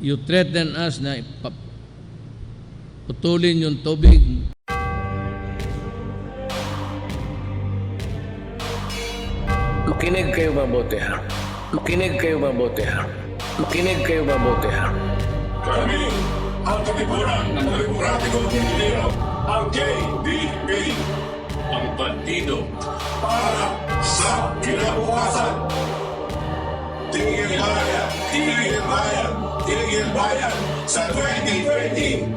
You threaten us na putulin yung tubig. Makinig kayo mabuti ha. Makinig kayo mabuti ha. Makinig kayo mabuti ha. Kami ang katipunan ng Demokratikong Pilipino, ang KDP, ang bandido para sa kinabukasan. Tigil bayan, tigil bayan, tigil bayan sa 2020.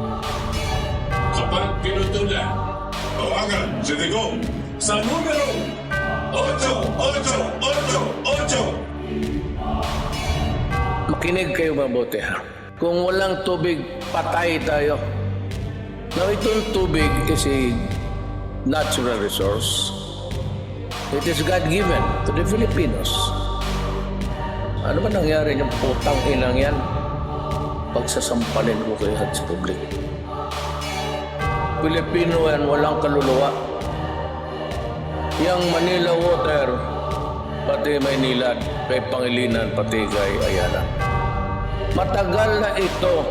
Kapag pinutulan, tawagan si Digong sa numero 888. Makinig kayo mabuti ha. Kung walang tubig, patay tayo. Now, itong tubig is a natural resource. It is God-given to the Filipinos. Ano ba nangyari yung putang inang yan? Pagsasampalin ko kayo sa public. Pilipino yan, walang kaluluwa. Yang Manila Water, pati Maynilad, kay Pangilinan, pati kay Ayala. Matagal na ito.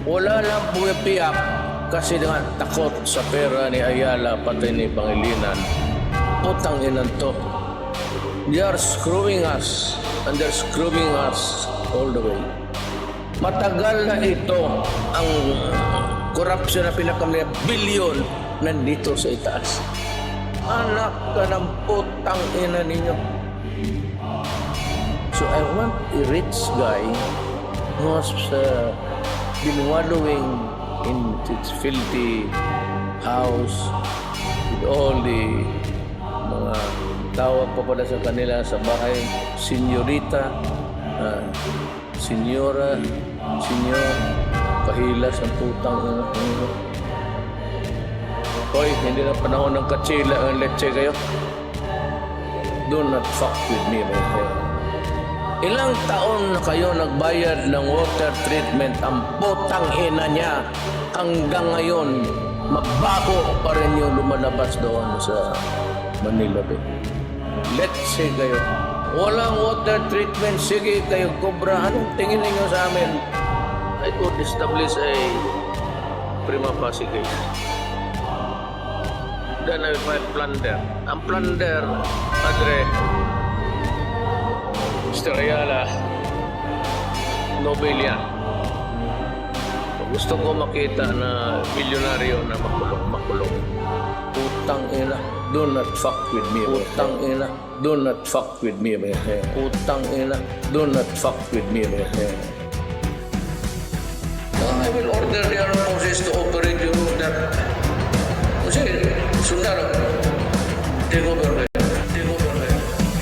Wala lang pumipiyak kasi nga takot sa pera ni Ayala, pati ni Pangilinan. Putang inan to. They are screwing us, and they're screwing us all the way. Matagal na ito ang corruption na pinakamaya bilyon nandito sa itaas. Anak ka ng putang ina ninyo. So I want a rich guy who's been wallowing in its filthy house with all the mga tawag pa pala sa kanila sa bahay, senyorita, senyora, senyor, pahilas ang putang ina. Hoy, hindi na panahon ng katsila ang leche kayo. Do not fuck with me, my friend. Ilang taon na kayo nagbayad ng water treatment ang putang ina niya. Hanggang ngayon, mabaho pa rin yung lumalabas doon sa Manila Bay. Let's say kayo, walang water treatment, sige kayo kobra. Anong tingin ninyo sa amin? I could establish a prima facie case. Then I will find plunder. Ang plunder, Padre, Mr. Ayala, Nobel yan. Gusto ko makita na milyonaryo na makulong. Putang ina, do not fuck with me. Putang ina, do not fuck with me. Putang ina, do not fuck with me. I will order the armed forces to operate your order. Kasi, sundalo. Take over.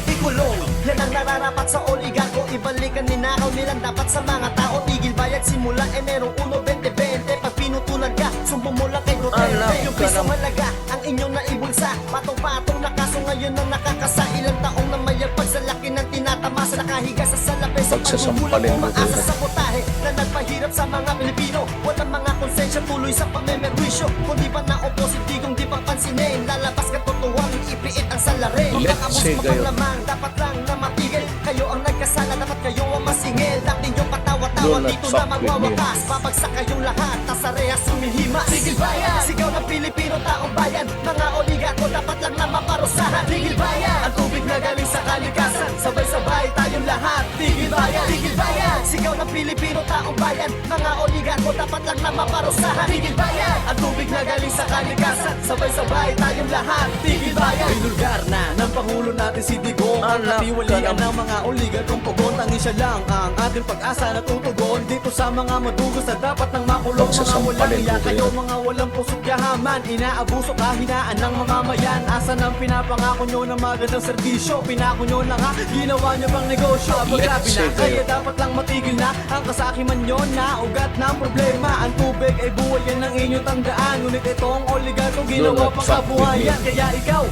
Ikulong, yan ang nararapat sa oligarko. Ibalikan ninakaw nilang dapat sa mga tao. Tigil bayad simula Enero 1, 2020. Pag pinutulan ka, sumbong mo lang kay Duterte. Yung pisong halaga, ang inyong naibulsa. Patong-patong na kaso ngayon ang nakakasa. Ilang taong na mayagpag sa laki ng tinatamasa. Nakahiga sa salapi sa pagbubulang umaasa sa botahe na nagpahirap sa mga Pilipino. Walang mga konsensya tuloy sa pagmemerwisyo. Kung di pa na-opposite, digong di pa pansinin. Lalabas ka totoang ipiit ang salarin. Let's say kayo. Lamang, dapat lang na matigil. Kayo ang nagkasala, dapat kayo ang masingil. Dapat yung patawa-tawa, dito na magwawakas. Babagsak kayong lahat, tasarehas sumihimas. Tigil bayan, sigaw ng Pilipino, taong bayan. Mga oligarko, dapat lang na maparusahan. Tigil bayan, kalikasan, sabay-sabay tayong lahat. Tigil bayan, tigil bayan. Sigaw ng Pilipino, taong bayan. Mga oligarko dapat lang na maparusahan. Tigil bayan, ang tubig na galing sa kalikasan, sabay-sabay tayong lahat. Tigil bayan. Binulgar na ng Pangulo natin si Digong, ang katiwalian ng mga oligarkong pugon. Tanging siya lang ang ating pag-asa na tutugon dito sa mga madugos na dapat nang makulong. Mga walang iya kayo, mga walang pusok yahaman, inaabuso kahinaan ng mamamayan. Asan ang pinapangako nyo ng magandang serbisyo? Pinako nyo na nga, ginawa nyo bang negosyo? Grabe na, kaya dapat lang matigil na ang kasakiman nyo na ugat ng problema. Ang tubig ay buhay, yan ang inyong tandaan. Ngunit itong oligarko ginawa pang kabuhayan. Kaya ikaw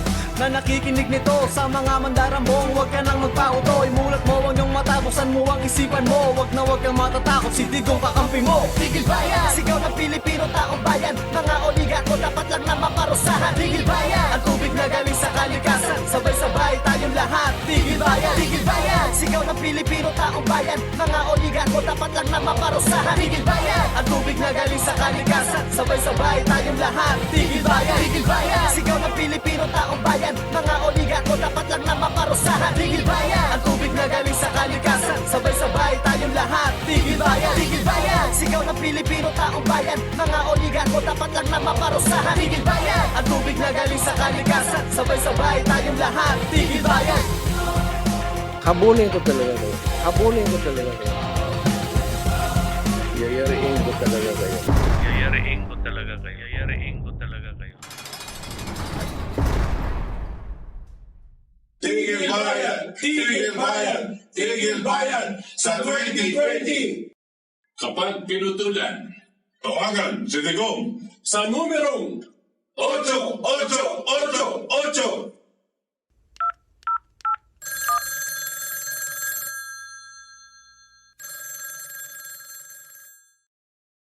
na nakikinig nito, sa mga mandarambong, huwag ka nang magpauto. Imulat mo ang iyong mata, buksan mo ang isipan mo. Huwag na huwag kang matatakot, si Digong kakampi mo. Tigil bayan, sigaw ng Pilipino, taong bayan. Mga oligarko dapat lang na maparusahan. Tigil bayan, ang tubig na galing sa kalikasan, sabay-sabay tayong lahat. Tigil bayan, tigil bayan. Sigaw ng Pilipino, taong bayan. Mga oligarko dapat lang na maparusahan. Tigil bayan, ang tubig na galing sa kalikasan, sabay-sabay tayong lahat. Tigil bayan, tigil bayan. Sigaw ng Pilipino, taong bayan. Mga oligarko dapat lang na maparusahan. Tigil bayan, ang tubig na galing sa kalikasan, sabay-sabay tayong lahat. Tigil bayan, tigil bayan. Sigaw ng Pilipino, taong bayan. Mga oligarko dapat lang na maparusahan. Tigil bayan, ang tubig na galing sa kalikasan, sabay-sabay tayong lahat. Tigil bayan. Habulin ko talaga kayo. Habulin ko talaga kayo. Yayariin ko talaga kayo. Yayariin ko talaga kayo. Yayariin ko talaga kayo. Tigil Bayan! Tigil Bayan! Tigil Bayan sa 2020! Kapag pinutulan, tawagan si Digong sa numerong 888